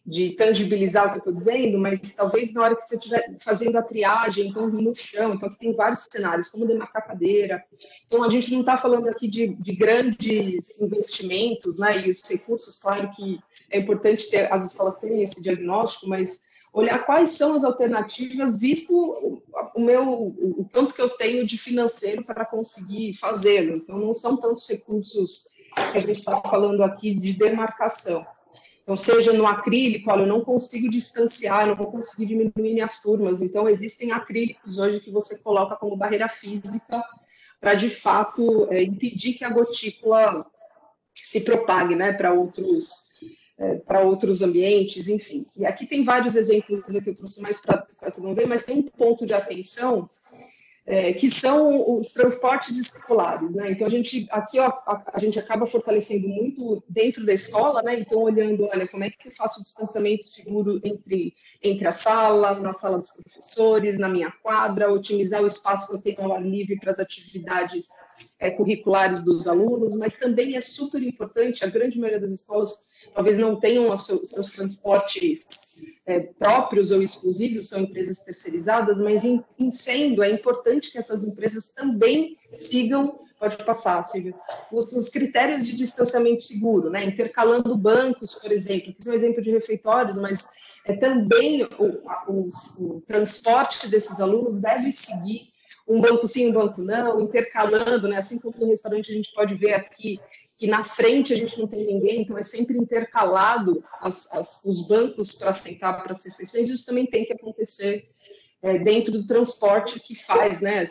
S2: de tangibilizar o que eu estou dizendo, mas talvez na hora que você estiver fazendo a triagem, então no chão, então aqui tem vários cenários, como demarcar cadeira. Então a gente não está falando aqui de grandes investimentos, né? E os recursos, claro que é importante ter, as escolas terem esse diagnóstico, mas olhar quais são as alternativas, visto o tanto que eu tenho de financeiro para conseguir fazê-lo. Então não são tantos recursos que a gente está falando aqui de demarcação. Então, seja no acrílico, olha, eu não consigo distanciar, eu não vou conseguir diminuir minhas turmas. Então, existem acrílicos hoje que você coloca como barreira física para, de fato, impedir que a gotícula se propague, né, para outros ambientes, enfim. E aqui tem vários exemplos que eu trouxe mais para todo mundo ver, mas tem um ponto de atenção que são os transportes escolares, né? Então, a gente acaba fortalecendo muito dentro da escola, né? Então, olhando, olha, como é que eu faço o distanciamento seguro entre a sala, na sala dos professores, na minha quadra, otimizar o espaço que eu tenho ao ar livre para as atividades curriculares dos alunos, mas também é super importante, a grande maioria das escolas talvez não tenham seus transportes próprios ou exclusivos, são empresas terceirizadas, mas em sendo, é importante que essas empresas também sigam, pode passar, Silvia, os critérios de distanciamento seguro, né? Intercalando bancos, por exemplo, que são um exemplo de refeitórios, mas também o transporte desses alunos deve seguir um banco sim, um banco não, intercalando, né? Assim como no restaurante a gente pode ver aqui que na frente a gente não tem ninguém, então é sempre intercalado os bancos para sentar para as refeições. Isso também tem que acontecer dentro do transporte que faz, né,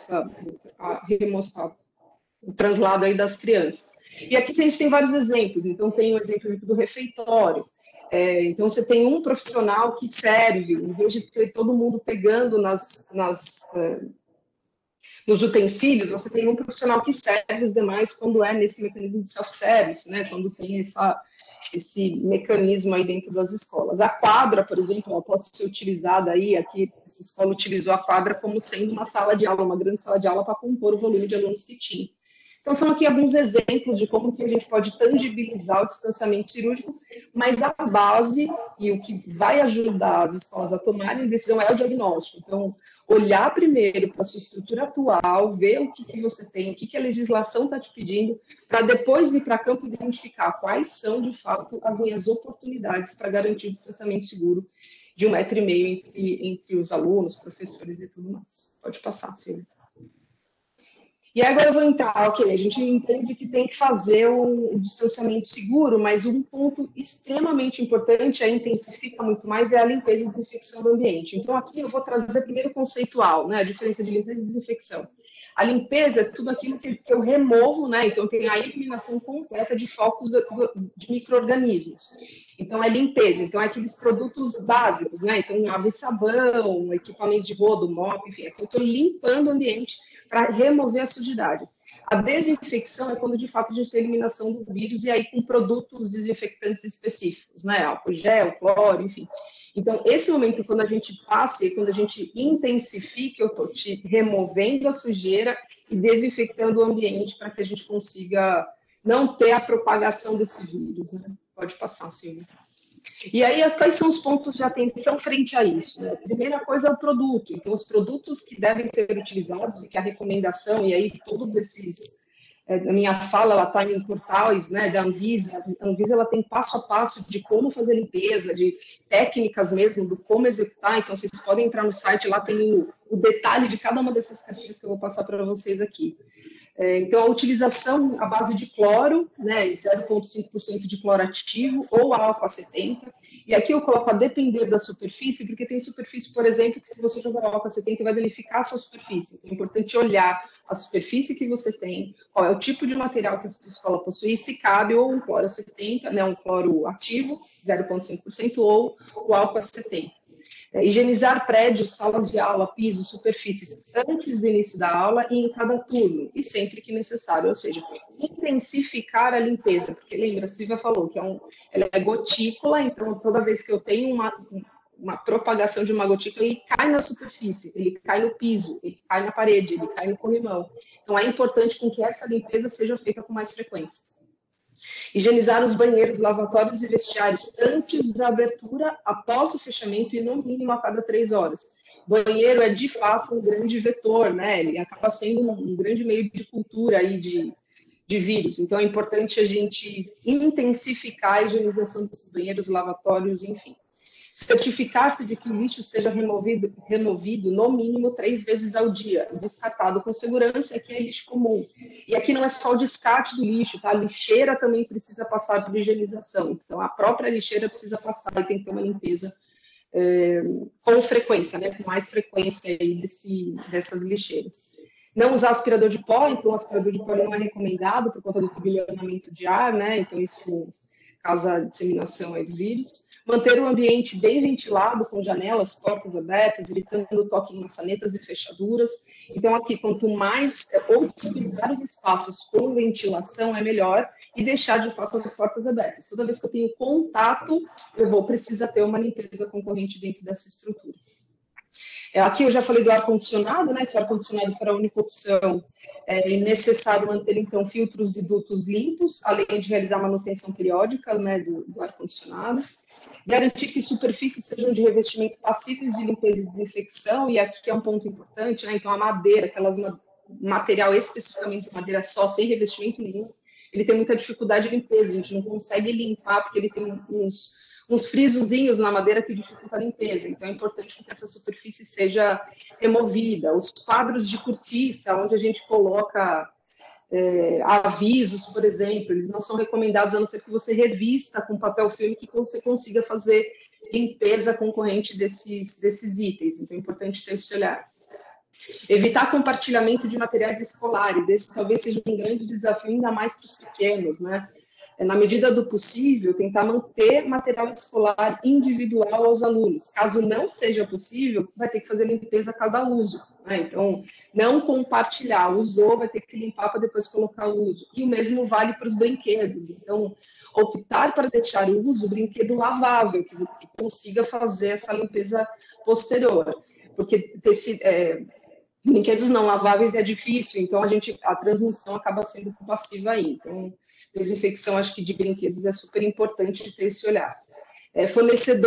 S2: o translado aí das crianças. E aqui a gente tem vários exemplos. Então tem o exemplo do refeitório. Então você tem um profissional que serve, em vez de ter todo mundo pegando nos utensílios, você tem um profissional que serve os demais quando é nesse mecanismo de self-service, né? Quando tem esse mecanismo aí dentro das escolas. A quadra, por exemplo, ela pode ser utilizada aí, aqui essa escola utilizou a quadra como sendo uma sala de aula, uma grande sala de aula para compor o volume de alunos que tinha. Então, são aqui alguns exemplos de como que a gente pode tangibilizar o distanciamento cirúrgico, mas a base e o que vai ajudar as escolas a tomarem decisão é o diagnóstico. Então, olhar primeiro para a sua estrutura atual, ver o que você tem, o que a legislação está te pedindo, para depois ir para campo e identificar quais são, de fato, as minhas oportunidades para garantir o distanciamento seguro de 1,5 m entre os alunos, professores e tudo mais. Pode passar, Silvia. E agora eu vou entrar, ok, a gente entende que tem que fazer o distanciamento seguro, mas um ponto extremamente importante, intensifica muito mais, é a limpeza e desinfecção do ambiente. Então, aqui eu vou trazer primeiro o conceitual, né, a diferença de limpeza e desinfecção. A limpeza é tudo aquilo que eu removo, né, então tem a eliminação completa de focos de micro-organismos. Então, é limpeza, então é aqueles produtos básicos, né, então água e sabão, equipamento de rodo, mop, enfim, aqui eu estou limpando o ambiente para remover a sujidade. A desinfecção é quando, de fato, a gente tem a eliminação do vírus e aí com produtos desinfectantes específicos, né, álcool gel, cloro, enfim. Então, esse momento, quando a gente passa e quando a gente intensifica, eu estou removendo a sujeira e desinfectando o ambiente para que a gente consiga não ter a propagação desse vírus, né? Pode passar, Silvia. E aí, quais são os pontos de atenção frente a isso, né? A primeira coisa é o produto. Então, os produtos que devem ser utilizados, e que a recomendação, e aí todos esses... a minha fala, ela está em portais, né, da Anvisa. A Anvisa, ela tem passo a passo de como fazer limpeza, de técnicas mesmo, do como executar. Então, vocês podem entrar no site, lá tem o detalhe de cada uma dessas questões que eu vou passar para vocês aqui. Então, a utilização à base de cloro, né, 0,5% de cloro ativo ou álcool a 70. E aqui eu coloco a depender da superfície, porque tem superfície, por exemplo, que se você jogar álcool a 70 vai danificar a sua superfície. Então, é importante olhar a superfície que você tem, qual é o tipo de material que a sua escola possui, se cabe ou um cloro a 70, né, um cloro ativo, 0,5%, ou o álcool a 70. Higienizar prédios, salas de aula, pisos, superfícies antes do início da aula e em cada turno, e sempre que necessário, ou seja, intensificar a limpeza, porque lembra, a Silvia falou que ela é gotícula, então toda vez que eu tenho uma propagação de uma gotícula, ele cai na superfície, ele cai no piso, ele cai na parede, ele cai no corrimão. Então é importante com que essa limpeza seja feita com mais frequência. Higienizar os banheiros, lavatórios e vestiários antes da abertura, após o fechamento e no mínimo a cada 3 horas. O banheiro é, de fato, um grande vetor, né? Ele acaba sendo um grande meio de cultura aí de vírus. Então, é importante a gente intensificar a higienização desses banheiros, lavatórios, enfim. Certificar-se de que o lixo seja removido no mínimo 3 vezes ao dia, descartado com segurança. Aqui é lixo comum. E aqui não é só o descarte do lixo, tá? A lixeira também precisa passar por higienização. Então, a própria lixeira precisa passar e tem que ter uma limpeza com frequência, né? Com mais frequência aí dessas lixeiras. Não usar aspirador de pó, então o aspirador de pó não é recomendado por conta do turbilhonamento de ar, né? Então, isso causa disseminação aí do vírus. Manter o ambiente bem ventilado, com janelas, portas abertas, evitando o toque em maçanetas e fechaduras. Então, aqui, quanto mais utilizar os espaços com ventilação, é melhor, e deixar, de fato, as portas abertas. Toda vez que eu tenho contato, eu vou precisar ter uma limpeza concorrente dentro dessa estrutura. Aqui eu já falei do ar-condicionado, né? Se o ar-condicionado for a única opção, é necessário manter, então, filtros e dutos limpos, além de realizar manutenção periódica, né, do ar-condicionado. Garantir que superfícies sejam de revestimento passíveis de limpeza e desinfecção, e aqui é um ponto importante, né? Então, a madeira, material especificamente de madeira só, sem revestimento nenhum, ele tem muita dificuldade de limpeza, a gente não consegue limpar, porque ele tem uns frisozinhos na madeira que dificulta a limpeza. Então, é importante que essa superfície seja removida. Os quadros de cortiça, onde a gente coloca avisos, por exemplo, eles não são recomendados, a não ser que você revista com papel filme, que você consiga fazer limpeza concorrente desses itens. Então, é importante ter esse olhar. Evitar compartilhamento de materiais escolares. Esse talvez seja um grande desafio, ainda mais para os pequenos, né? Na medida do possível, tentar manter material escolar individual aos alunos. Caso não seja possível, vai ter que fazer limpeza a cada uso, né? Então, não compartilhar. Usou, vai ter que limpar para depois colocar o uso. E o mesmo vale para os brinquedos. Então, optar para deixar o uso brinquedo lavável, que consiga fazer essa limpeza posterior. Porque brinquedos não laváveis é difícil, então a transmissão acaba sendo passiva aí. Então, desinfecção, acho que de brinquedos é super importante ter esse olhar. Fornecer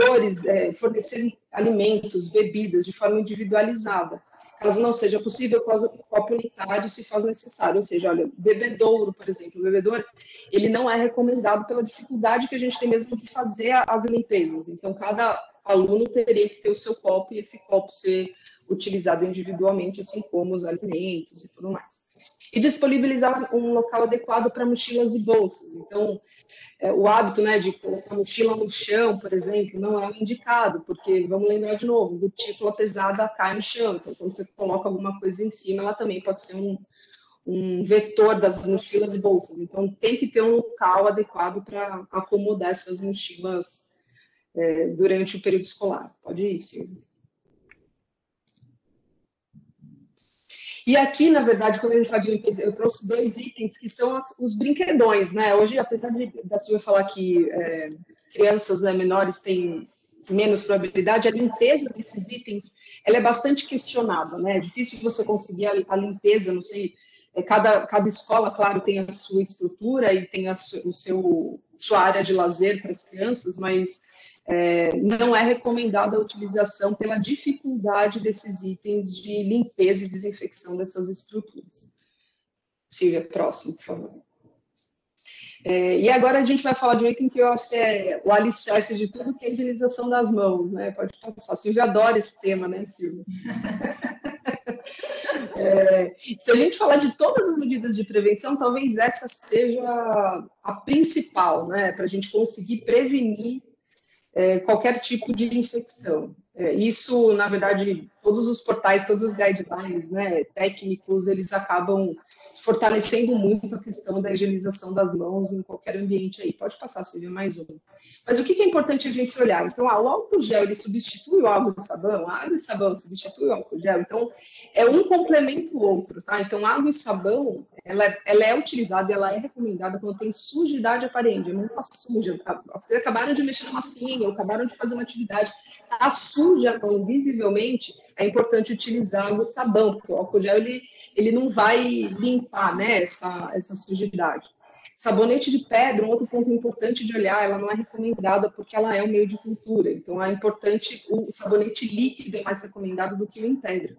S2: alimentos, bebidas de forma individualizada. Caso não seja possível, copo unitário se faz necessário. Ou seja, olha, bebedouro, por exemplo, o bebedouro, ele não é recomendado pela dificuldade que a gente tem mesmo de fazer as limpezas. Então, cada aluno teria que ter o seu copo e esse copo ser utilizado individualmente, assim como os alimentos e tudo mais. E disponibilizar um local adequado para mochilas e bolsas. Então, o hábito, né, de colocar a mochila no chão, por exemplo, não é o indicado, porque, vamos lembrar de novo, gotícula pesada cai no chão. Então, quando você coloca alguma coisa em cima, ela também pode ser um vetor das mochilas e bolsas. Então, tem que ter um local adequado para acomodar essas mochilas durante o período escolar. Pode ir, Silvia. E aqui, na verdade, quando a gente fala de limpeza, eu trouxe 2 itens que são os brinquedões, né? Hoje, apesar da Silvia falar que crianças, né, menores têm menos probabilidade, a limpeza desses itens, ela é bastante questionada, né? É difícil você conseguir limpeza, não sei, cada escola, claro, tem a sua estrutura e tem sua área de lazer para as crianças, mas não é recomendada a utilização pela dificuldade desses itens de limpeza e desinfecção dessas estruturas. Silvia, próximo, por favor. E agora a gente vai falar de um item que eu acho que é o alicerce de tudo, que é a higienização das mãos, né? Pode passar. A Silvia adora esse tema, né, Silvia? Se a gente falar de todas as medidas de prevenção, talvez essa seja a principal, né? Para a gente conseguir prevenir qualquer tipo de infecção. Isso, na verdade, todos os portais, todos os guidelines, né, técnicos, eles acabam fortalecendo muito a questão da higienização das mãos em qualquer ambiente aí. Pode passar, Silvia, mais um. Mas o que é importante a gente olhar? Então, o álcool gel, ele substitui o água e sabão, a água e sabão substitui o álcool gel, então, é um complemento o outro, tá? Então, água e sabão, ela é utilizada, ela é recomendada quando tem sujidade aparente, a mão tá suja, vocês acabaram de mexer na massinha, ou acabaram de fazer uma atividade, tá suja a mão visivelmente, é importante utilizar água e sabão, porque o álcool gel, ele não vai limpar, né, essa sujidade. Sabonete de pedra, um outro ponto importante de olhar, ela não é recomendada porque ela é um meio de cultura. Então, é importante, o sabonete líquido é mais recomendado do que o em pedra.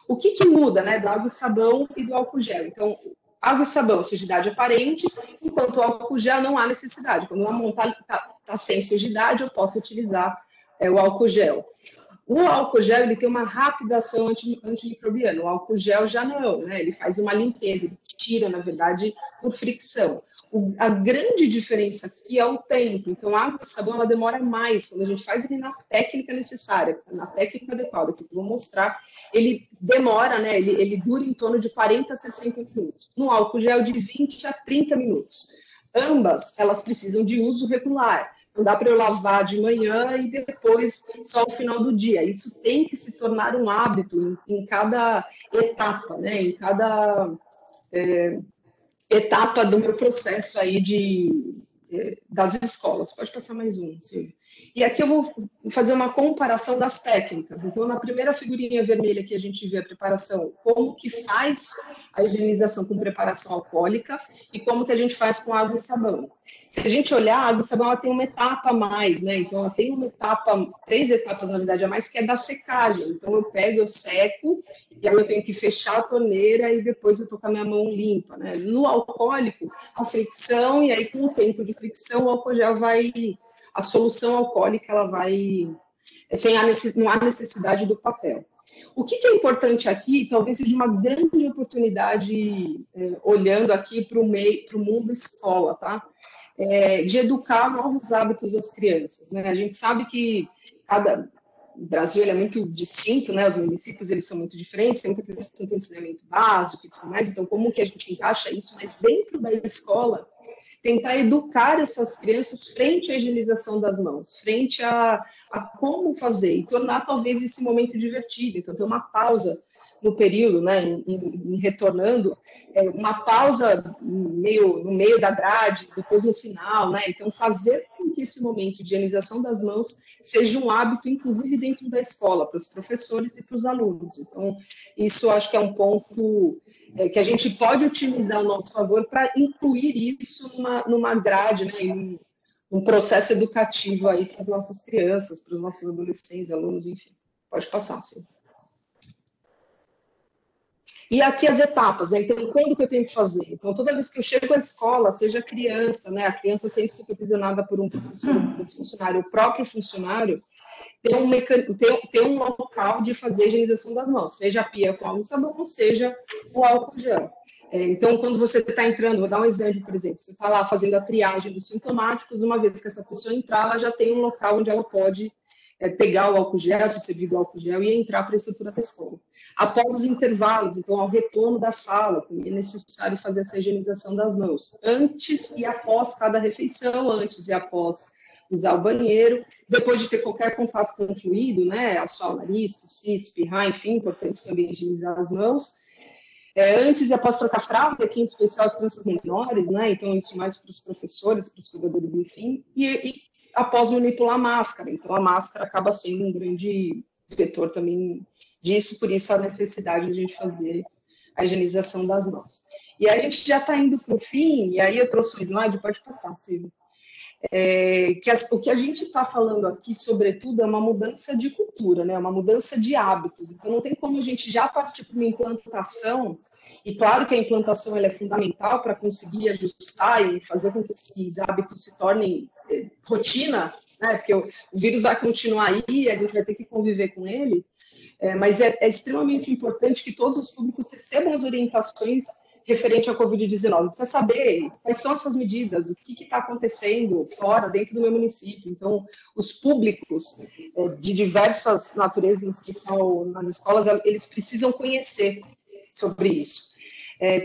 S2: O que muda, né, do água e sabão e do álcool gel? Então, água e sabão, sujidade aparente, enquanto o álcool gel não há necessidade. Quando uma mão está sem sujidade, eu posso utilizar o álcool gel. O álcool gel ele tem uma rápida ação antimicrobiana, o álcool gel já não, né? Ele faz uma limpeza, ele tira, na verdade, por fricção. A grande diferença aqui é o tempo. Então, a água e sabão ela demora mais. Quando a gente faz ele na técnica necessária, na técnica adequada, que eu vou mostrar, ele demora, né? Ele dura em torno de 40 a 60 minutos. No álcool gel, de 20 a 30 minutos. Ambas, elas precisam de uso regular. Não dá para eu lavar de manhã e depois só ao final do dia. Isso tem que se tornar um hábito em cada etapa, né? Em cada etapa do meu processo aí das escolas. Pode passar mais um, Silvia. E aqui eu vou fazer uma comparação das técnicas. Então, na primeira figurinha vermelha que a gente vê a preparação, como que faz a higienização com preparação alcoólica e como que a gente faz com água e sabão. Se a gente olhar, a água e sabão ela tem uma etapa a mais, né? Então, ela tem uma etapa, 3 etapas, na verdade, a mais, que é da secagem. Então, eu pego, eu seco, e aí eu tenho que fechar a torneira e depois eu tô com a minha mão limpa, né? No alcoólico, a fricção, e aí com o tempo de fricção, o álcool gel a solução alcoólica, ela vai, não há necessidade do papel. O que é importante aqui, talvez seja uma grande oportunidade, olhando aqui para o mundo escola, tá? De educar novos hábitos às crianças, né? A gente sabe que o Brasil ele é muito distinto, né? Os municípios eles são muito diferentes, tem muita criança que tem ensinamento básico e tudo mais, então como que a gente encaixa isso, mas dentro da escola, tentar educar essas crianças frente à higienização das mãos, frente a como fazer, e tornar talvez esse momento divertido. Então, ter uma pausa no período, né, em retornando, uma pausa no meio da grade, depois no final, né, então fazer com que esse momento de higienização das mãos seja um hábito, inclusive dentro da escola, para os professores e para os alunos. Então, isso acho que é um ponto que a gente pode utilizar ao nosso favor para incluir isso numa grade, né, um processo educativo aí para as nossas crianças, para os nossos adolescentes, alunos, enfim. Pode passar, sim. E aqui as etapas, né? Então, quando que eu tenho que fazer? Então, toda vez que eu chego à escola, seja criança, né? A criança sempre supervisionada por um professor, por um funcionário, o próprio funcionário, tem um local de fazer a higienização das mãos, seja a pia com água e sabão, seja o álcool gel. Então, quando você está entrando, vou dar um exemplo, por exemplo, você está lá fazendo a triagem dos sintomáticos, uma vez que essa pessoa entrar, ela já tem um local onde ela pode pegar o álcool gel, se servir do álcool gel e entrar para a estrutura da escola. Após os intervalos, então, ao retorno da sala, também é necessário fazer essa higienização das mãos, antes e após cada refeição, antes e após usar o banheiro, depois de ter qualquer contato com o fluido, né, assoar o nariz, tossir, espirrar, enfim, importante também higienizar as mãos. Antes e após trocar fralda, aqui em especial as crianças menores, né, então isso mais para os professores, para os cuidadores, enfim, e após manipular a máscara, então a máscara acaba sendo um grande vetor também disso, por isso a necessidade de a gente fazer a higienização das mãos. E aí a gente já está indo para o fim, e aí eu trouxe um slide, pode passar, Silvio. O que a gente está falando aqui, sobretudo, é uma mudança de cultura, né? Uma mudança de hábitos. Então, não tem como a gente já partir para uma implantação, e claro que a implantação ela é fundamental para conseguir ajustar e fazer com que esses hábitos se tornem rotina, né? Porque o vírus vai continuar aí, a gente vai ter que conviver com ele, mas é extremamente importante que todos os públicos recebam as orientações referente à Covid-19. Precisa saber quais são essas medidas, o que está acontecendo fora, dentro do meu município. Então, os públicos de diversas naturezas, em especial nas escolas, eles precisam conhecer sobre isso.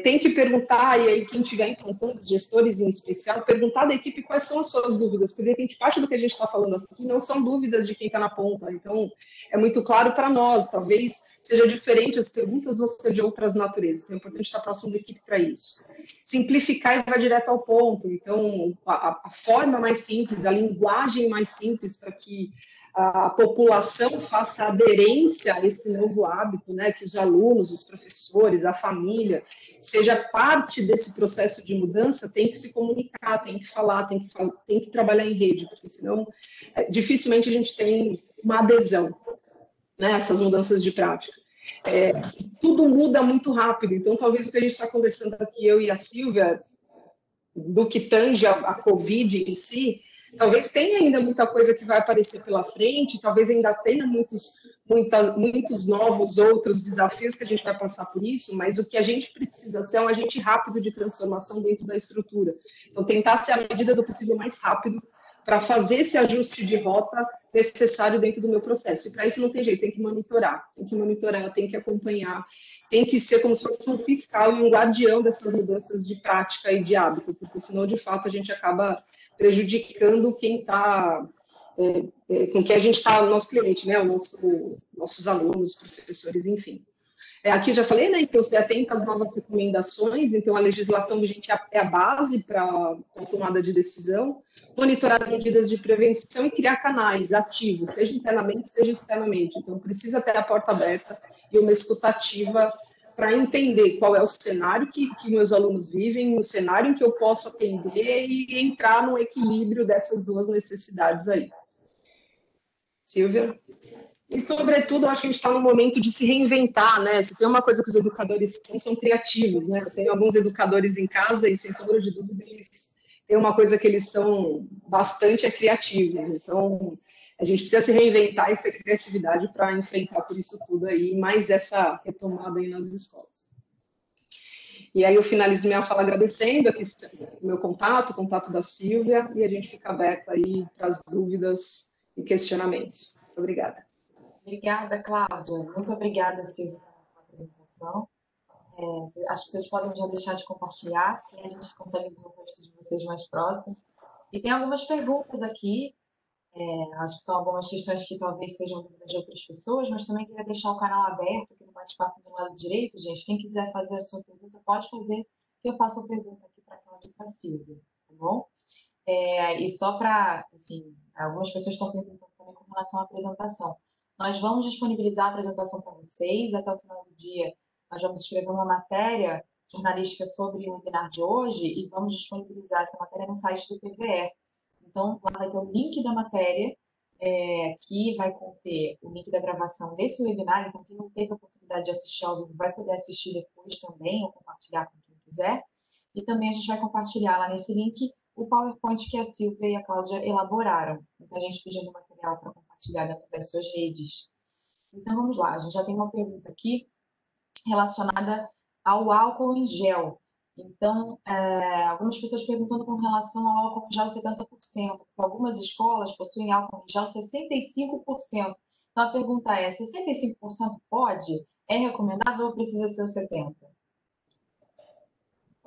S2: Tem que perguntar, e aí quem estiver implantando, gestores em especial, perguntar da equipe quais são as suas dúvidas, porque de repente parte do que a gente está falando aqui não são dúvidas de quem está na ponta, então é muito claro para nós, talvez seja diferente as perguntas ou seja de outras naturezas, então é importante estar próximo da equipe para isso. Simplificar e vai direto ao ponto, então a forma mais simples, a linguagem mais simples para que a população faça aderência a esse novo hábito, né, que os alunos, os professores, a família, seja parte desse processo de mudança, tem que se comunicar, tem que falar, tem que trabalhar em rede, porque senão dificilmente a gente tem uma adesão, né, a essas mudanças de prática. Tudo muda muito rápido, então talvez o que a gente está conversando aqui, eu e a Silvia, do que tange a Covid em si, talvez tenha ainda muita coisa que vai aparecer pela frente, talvez ainda tenha muitos novos outros desafios que a gente vai passar por isso, mas o que a gente precisa ser é um agente rápido de transformação dentro da estrutura. Então, tentar ser, à medida do possível, mais rápido para fazer esse ajuste de rota necessário dentro do meu processo. E para isso não tem jeito, tem que monitorar, tem que acompanhar, tem que ser como se fosse um fiscal e um guardião dessas mudanças de prática e de hábito, porque senão, de fato, a gente acaba prejudicando quem está, com quem a gente está, o nosso cliente, né, nossos alunos, professores, enfim. Aqui eu já falei, né, então, ser atento às novas recomendações, então a legislação vigente é a base para a tomada de decisão, monitorar as medidas de prevenção e criar canais ativos, seja internamente, seja externamente. Então, precisa ter a porta aberta e uma escutativa para entender qual é o cenário que meus alunos vivem, o cenário em que eu posso atender e entrar no equilíbrio dessas duas necessidades aí. Silvia? E, sobretudo, eu acho que a gente está no momento de se reinventar, né? Se tem uma coisa que os educadores são criativos, né? Eu tenho alguns educadores em casa e, sem sombra de dúvida, eles têm uma coisa que eles são bastante criativos. Então, a gente precisa se reinventar e ter criatividade para enfrentar por isso tudo aí, mais essa retomada aí nas escolas. E aí eu finalizo minha fala agradecendo aqui o meu contato, o contato da Silvia, e a gente fica aberto aí para as dúvidas e questionamentos. Muito obrigada.
S1: Obrigada, Cláudia. Muito obrigada, Silvia, pela apresentação. Acho que vocês podem já deixar de compartilhar, que a gente consegue ver o rosto de vocês mais próximo. E tem algumas perguntas aqui, acho que são algumas questões que talvez sejam dúvidas de outras pessoas, mas também queria deixar o canal aberto aqui no bate-papo do lado direito, gente. Quem quiser fazer a sua pergunta, pode fazer, que eu faço a pergunta aqui para a Cláudia e para a Silvia, tá bom? E só para, enfim, algumas pessoas estão perguntando também com relação à apresentação. Nós vamos disponibilizar a apresentação para vocês. Até o final do dia, nós vamos escrever uma matéria jornalística sobre o webinar de hoje e vamos disponibilizar essa matéria no site do PVE. Então, lá vai ter o link da matéria, que vai conter o link da gravação desse webinar. Então, quem não teve a oportunidade de assistir ao vivo vai poder assistir depois também, ou compartilhar com quem quiser. E também a gente vai compartilhar lá nesse link o PowerPoint que a Silvia e a Cláudia elaboraram. Então, a gente pediu material para compartilhar dentro das suas redes. Então, vamos lá. A gente já tem uma pergunta aqui relacionada ao álcool em gel. Então, algumas pessoas perguntando com relação ao álcool em gel 70%, porque algumas escolas possuem álcool em gel 65%. Então, a pergunta é, 65% pode? É recomendável ou precisa ser o 70%?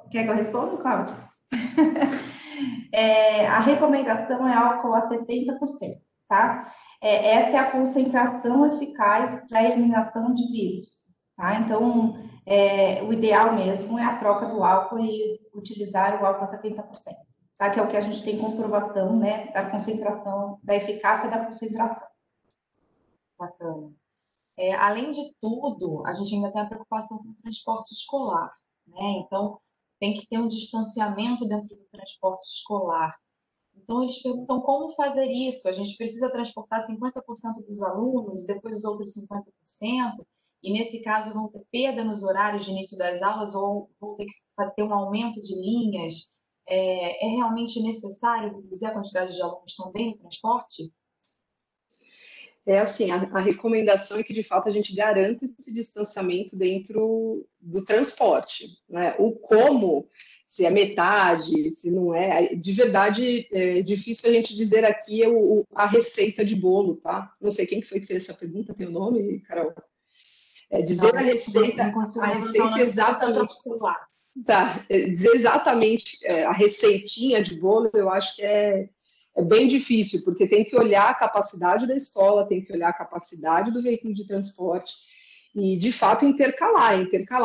S3: Quer que eu responda, Cláudia? A recomendação é álcool a 70%, tá? Essa é a concentração eficaz para a eliminação de vírus, tá? Então, o ideal mesmo é a troca do álcool e utilizar o álcool a 70%, tá? Que é o que a gente tem comprovação, né, da concentração, da eficácia da concentração.
S1: Bacana. Além de tudo, a gente ainda tem a preocupação com o transporte escolar, né? Então, tem que ter um distanciamento dentro do transporte escolar. Então, eles perguntam como fazer isso. A gente precisa transportar 50% dos alunos, depois os outros 50%, e nesse caso vão ter perda nos horários de início das aulas ou vão ter que ter um aumento de linhas. É realmente necessário reduzir a quantidade de alunos também no transporte?
S2: Assim, a recomendação é que, de fato, a gente garanta esse distanciamento dentro do transporte, né? O como, se é metade, se não é, de verdade, é difícil a gente dizer aqui a receita de bolo, tá? Não sei quem que foi que fez essa pergunta, tem o nome, Carol? Dizer a receita exatamente. Tá, dizer exatamente a receitinha de bolo, eu acho que é bem difícil, porque tem que olhar a capacidade da escola, tem que olhar a capacidade do veículo de transporte e, de fato, intercalar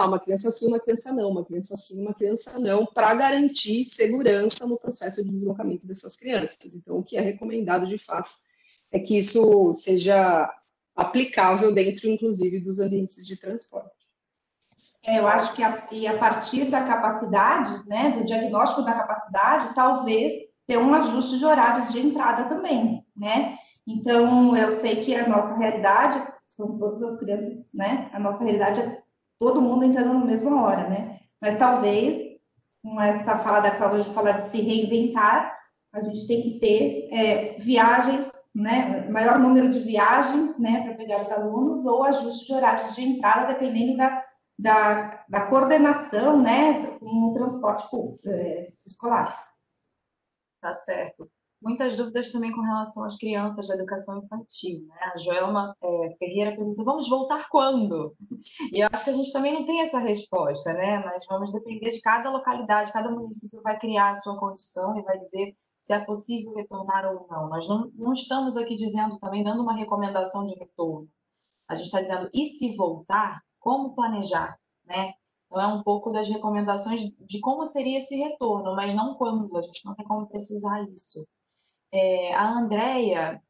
S2: uma criança sim, uma criança não, uma criança sim, uma criança não, para garantir segurança no processo de deslocamento dessas crianças. Então, o que é recomendado, de fato, é que isso seja aplicável dentro, inclusive, dos ambientes de transporte.
S3: Eu acho que a partir da capacidade, né, do diagnóstico da capacidade, talvez ter um ajuste de horários de entrada também, né? Então, eu sei que a nossa realidade são todas as crianças, né? A nossa realidade é todo mundo entrando na mesma hora, né? Mas talvez, com essa fala da Cláudia de falar de se reinventar, a gente tem que ter viagens, né? Maior número de viagens, né? Para pegar os alunos, ou ajuste de horários de entrada, dependendo da coordenação, né? Com o transporte público, escolar.
S1: Tá certo. Muitas dúvidas também com relação às crianças da educação infantil, né? A Joelma Ferreira pergunta, vamos voltar quando? E eu acho que a gente também não tem essa resposta, né? Mas vamos depender de cada localidade, cada município vai criar a sua condição e vai dizer se é possível retornar ou não. Nós não estamos aqui dizendo também, dando uma recomendação de retorno. A gente está dizendo, e se voltar, como planejar, né? Então, é um pouco das recomendações de como seria esse retorno, mas não quando, a gente não tem como precisar isso. A Andrea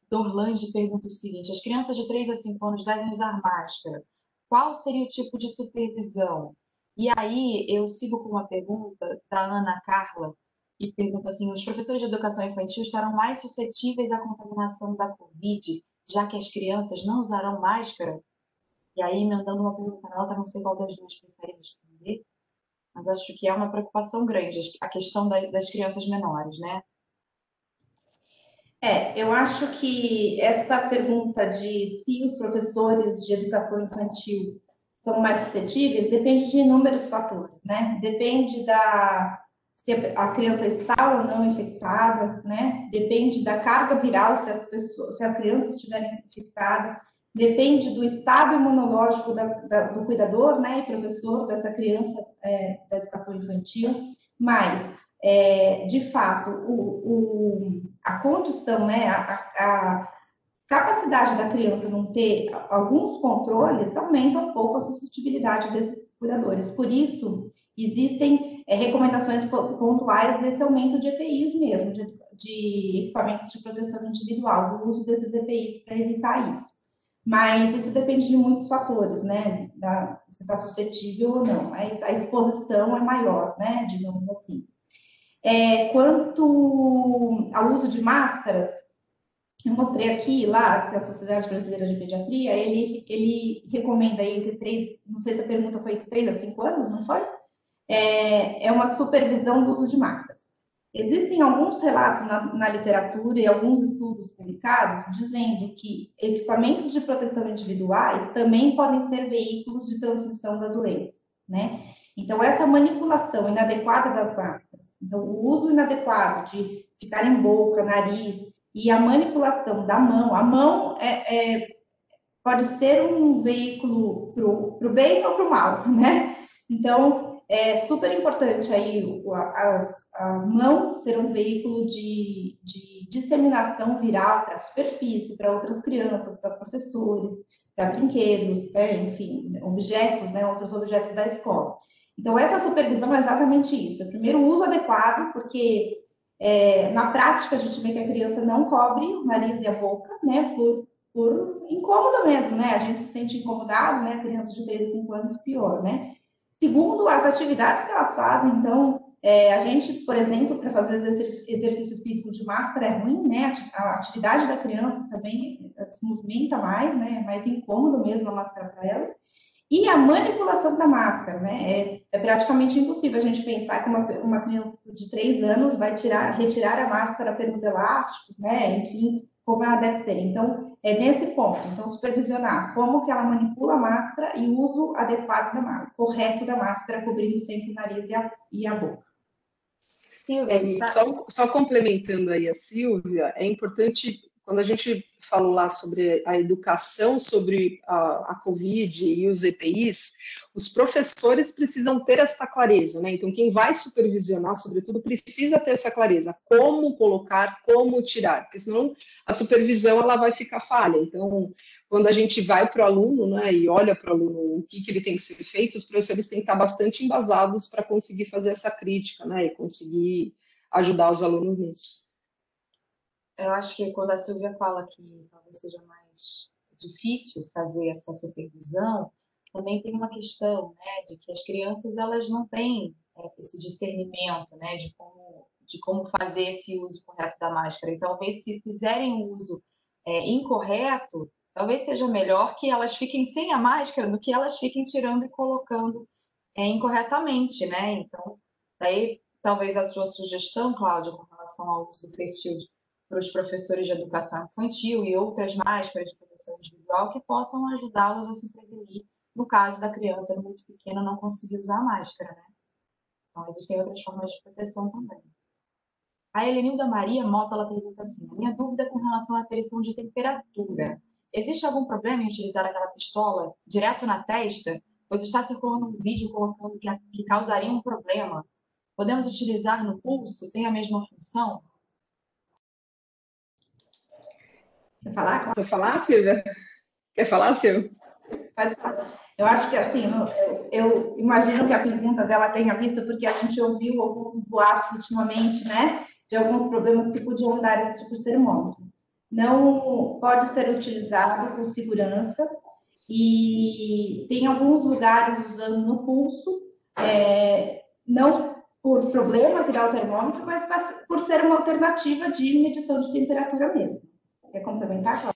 S1: Dorlange pergunta o seguinte, as crianças de 3 a 5 anos devem usar máscara. Qual seria o tipo de supervisão? E aí, eu sigo com uma pergunta da Ana Carla, que pergunta assim, os professores de educação infantil estarão mais suscetíveis à contaminação da Covid, já que as crianças não usarão máscara? E aí, emendando uma pergunta na outra, não sei qual das duas prefere responder, mas acho que é uma preocupação grande a questão das crianças menores, né?
S3: Eu acho que essa pergunta de se os professores de educação infantil são mais suscetíveis depende de inúmeros fatores, né? Depende se a criança está ou não infectada, né? Depende da carga viral, se a criança estiver infectada, depende do estado imunológico do cuidador, né? E professor dessa criança da educação infantil, mas de fato, a condição, né, a capacidade da criança não ter alguns controles aumenta um pouco a suscetibilidade desses cuidadores. Por isso, existem recomendações pontuais desse aumento de EPIs mesmo, de equipamentos de proteção individual, do uso desses EPIs para evitar isso. Mas isso depende de muitos fatores, né, se está suscetível ou não. A exposição é maior, né, digamos assim. Quanto ao uso de máscaras, eu mostrei aqui, lá, que a Sociedade Brasileira de Pediatria, ele recomenda entre 3, não sei se a pergunta foi entre 3 a 5 anos, não foi? Uma supervisão do uso de máscaras. Existem alguns relatos na literatura e alguns estudos publicados dizendo que equipamentos de proteção individuais também podem ser veículos de transmissão da doença, né? Então, essa manipulação inadequada das máscaras, então, o uso inadequado de ficar em boca, nariz, e a manipulação da mão, a mão pode ser um veículo para o bem ou para o mal, né? Então, é super importante aí a mão ser um veículo de disseminação viral para a superfície, para outras crianças, para professores, para brinquedos, enfim, objetos, né, outros objetos da escola. Então, essa supervisão é exatamente isso. Primeiro, o uso adequado, porque na prática a gente vê que a criança não cobre o nariz e a boca, né, por incômodo mesmo, né? A gente se sente incomodado, né? Crianças de 3 a 5 anos, pior, né? Segundo, as atividades que elas fazem, então, a gente, por exemplo, para fazer exercício físico de máscara é ruim, né? A atividade da criança também se movimenta mais, né? É mais incômodo mesmo a máscara para elas. E a manipulação da máscara, né? É praticamente impossível a gente pensar que uma criança de 3 anos vai retirar a máscara pelos elásticos, né? Enfim, como ela deve ser. Então, é nesse ponto. Então, supervisionar como que ela manipula a máscara e o uso adequado da máscara, correto da máscara, cobrindo sempre o nariz e a boca.
S1: Silvia,
S2: só complementando aí a Silvia, é importante, quando a gente falou lá sobre a educação, sobre a Covid e os EPIs, os professores precisam ter essa clareza, né? Então, quem vai supervisionar, sobretudo, precisa ter essa clareza, como colocar, como tirar, porque senão a supervisão ela vai ficar falha. Então, quando a gente vai para o aluno, né, e olha para o aluno o que ele tem que ser feito, os professores têm que estar bastante embasados para conseguir fazer essa crítica, né, e conseguir ajudar os alunos nisso.
S1: Eu acho que quando a Silvia fala que talvez seja mais difícil fazer essa supervisão, também tem uma questão, né, de que as crianças elas não têm esse discernimento, né, de como fazer esse uso correto da máscara. E talvez se fizerem o uso incorreto, talvez seja melhor que elas fiquem sem a máscara do que elas fiquem tirando e colocando incorretamente, né? Então, daí talvez a sua sugestão, Cláudia, com relação ao uso do face shield para os professores de educação infantil e outras máscaras de proteção individual que possam ajudá-los a se prevenir no caso da criança muito pequena não conseguir usar a máscara, né? Então, existem outras formas de proteção também. A Helenilda Maria Mota, ela pergunta assim, a minha dúvida é com relação à aferição de temperatura. Existe algum problema em utilizar aquela pistola direto na testa? Pois está circulando um vídeo colocando que causaria um problema. Podemos utilizar no pulso? Tem a mesma função?
S3: Quer falar?
S2: Quer falar, Silvia? Quer falar, Silvia?
S3: Pode falar. Eu acho que, assim, eu imagino que a pergunta dela tenha visto, porque a gente ouviu alguns boatos ultimamente, né, de alguns problemas que podiam dar esse tipo de termômetro. Não pode ser utilizado com segurança e tem alguns lugares usando no pulso, não por problema que dá o termômetro, mas por ser uma alternativa de medição de temperatura mesmo. Quer complementar, Cláudia?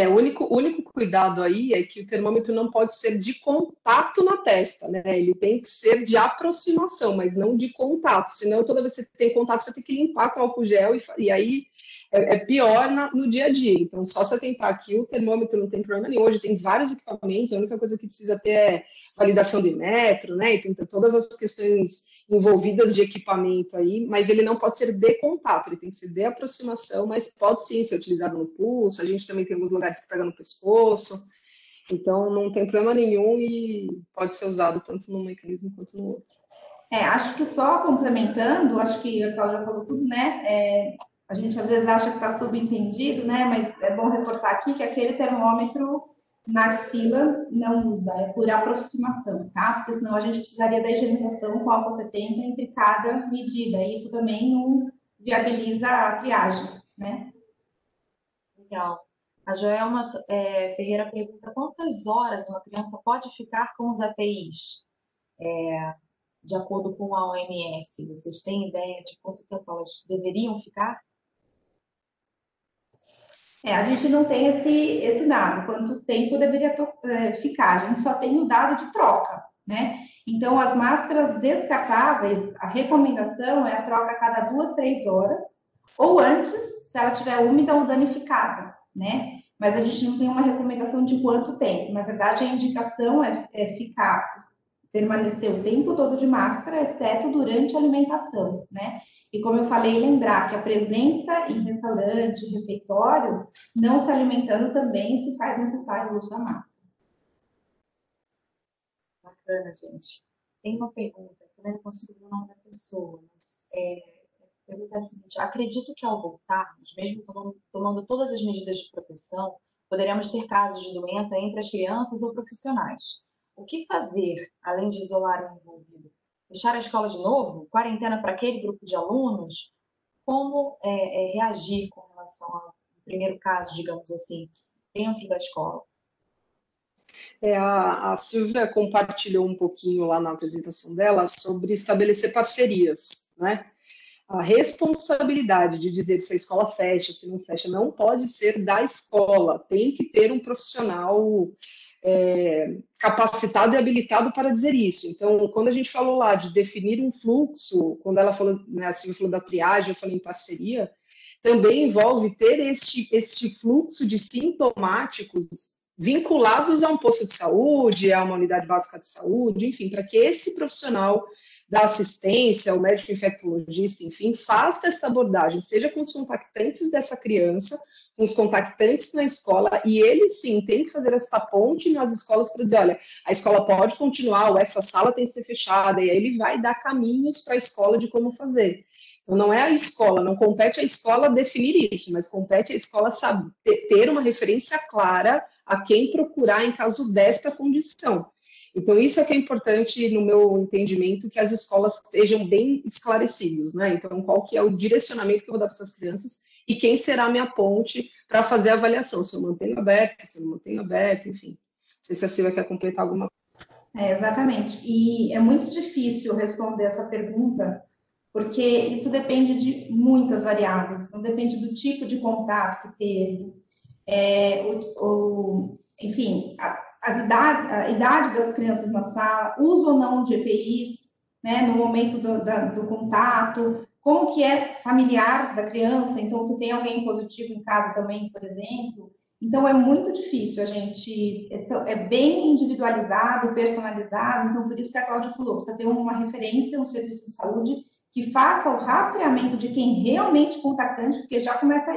S2: O único cuidado aí é que o termômetro não pode ser de contato na testa, né? Ele tem que ser de aproximação, mas não de contato. Senão, toda vez que você tem contato, você vai ter que limpar com álcool gel e aí é pior no dia a dia. Então, só você tentar aqui, o termômetro não tem problema nenhum. Hoje tem vários equipamentos, a única coisa que precisa ter é validação de metro, né? E tem todas as questões envolvidas de equipamento aí, mas ele não pode ser de contato, ele tem que ser de aproximação, mas pode sim ser utilizado no pulso, a gente também tem alguns lugares que pega no pescoço, então não tem problema nenhum e pode ser usado tanto num mecanismo quanto no outro.
S3: Acho que só complementando, acho que a Cláudia falou tudo, né? A gente às vezes acha que está subentendido, né? Mas é bom reforçar aqui que aquele termômetro na axila não usa, é por aproximação, tá? Porque senão a gente precisaria da higienização com álcool 70 entre cada medida, e isso também não viabiliza a triagem, né?
S1: Legal. A Joelma Ferreira pergunta quantas horas uma criança pode ficar com os APIs, de acordo com a OMS? Vocês têm ideia de quanto tempo elas deveriam ficar?
S3: A gente não tem esse dado, quanto tempo deveria ficar, a gente só tem o dado de troca, né? Então, as máscaras descartáveis, a recomendação é a troca a cada 2, 3 horas, ou antes, se ela estiver úmida ou danificada, né? Mas a gente não tem uma recomendação de quanto tempo. Na verdade, a indicação é permanecer o tempo todo de máscara, exceto durante a alimentação, né? E como eu falei, lembrar que a presença em restaurante, refeitório, não se alimentando também se faz necessário o uso da máscara.
S1: Bacana, gente. Tem uma pergunta, eu também não consigo ver o nome da pessoa, mas a pergunta é a seguinte, acredito que ao voltarmos, mesmo tomando todas as medidas de proteção, poderemos ter casos de doença entre as crianças ou profissionais. O que fazer, além de isolar o envolvido? Fechar a escola de novo? Quarentena para aquele grupo de alunos? Como reagir com relação ao primeiro caso, digamos assim, dentro da escola?
S2: A Silvia compartilhou um pouquinho lá na apresentação dela sobre estabelecer parcerias, né? A responsabilidade de dizer se a escola fecha, se não fecha, não pode ser da escola. Tem que ter um profissional capacitado e habilitado para dizer isso. Então, quando a gente falou lá de definir um fluxo, quando ela falou, né, a Silvia falou da triagem, eu falei em parceria, também envolve ter este fluxo de sintomáticos vinculados a um posto de saúde, a uma unidade básica de saúde, enfim, para que esse profissional da assistência, o médico infectologista, enfim, faça essa abordagem, seja com os contactantes dessa criança, com os contactantes na escola, e ele, sim, tem que fazer essa ponte nas escolas para dizer, olha, a escola pode continuar, ou essa sala tem que ser fechada, e aí ele vai dar caminhos para a escola de como fazer. Então, não é a escola, não compete à escola definir isso, mas compete à escola saber, ter uma referência clara a quem procurar em caso desta condição. Então, isso é que é importante, no meu entendimento, que as escolas estejam bem esclarecidas, né? Então, qual que é o direcionamento que eu vou dar para essas crianças e quem será a minha ponte para fazer a avaliação, se eu mantenho aberta, se eu não mantenho aberta, enfim. Não sei se a Silvia quer completar alguma coisa.
S3: Exatamente. E é muito difícil responder essa pergunta, porque isso depende de muitas variáveis. Não depende do tipo de contato que teve, enfim, a idade das crianças na sala, uso ou não de EPIs, né, no momento do contato, como que é familiar da criança, então se tem alguém positivo em casa também, por exemplo. Então é muito difícil a gente, é bem individualizado, personalizado, então por isso que a Cláudia falou, precisa ter uma referência, um serviço de saúde que faça o rastreamento de quem realmente é contactante, porque já começa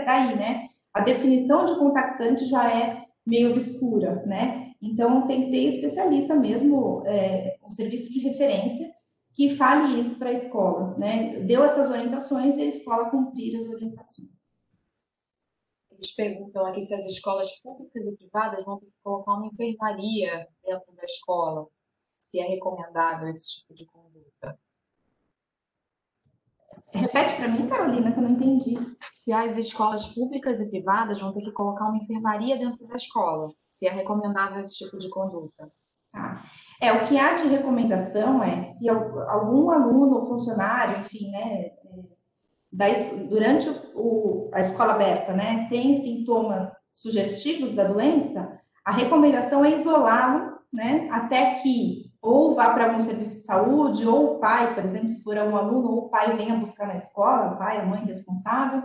S3: daí, né? A definição de contactante já é meio obscura, né? Então, tem que ter especialista mesmo, um serviço de referência que fale isso para a escola, né? Deu essas orientações e a escola cumprir as orientações.
S1: Eles perguntam aqui se as escolas públicas e privadas vão ter que colocar uma enfermaria dentro da escola, se é recomendável esse tipo de conduta.
S3: Repete para mim, Carolina, que eu não entendi.
S1: Se as escolas públicas e privadas vão ter que colocar uma enfermaria dentro da escola, se é recomendável esse tipo de conduta.
S3: Tá. O que há de recomendação é, se algum aluno ou funcionário, enfim, né, durante a escola aberta, né, tem sintomas sugestivos da doença, a recomendação é isolá-lo, né, até que ou vá para algum serviço de saúde, ou o pai, por exemplo, se for um aluno, ou o pai venha buscar na escola, o pai, a mãe responsável,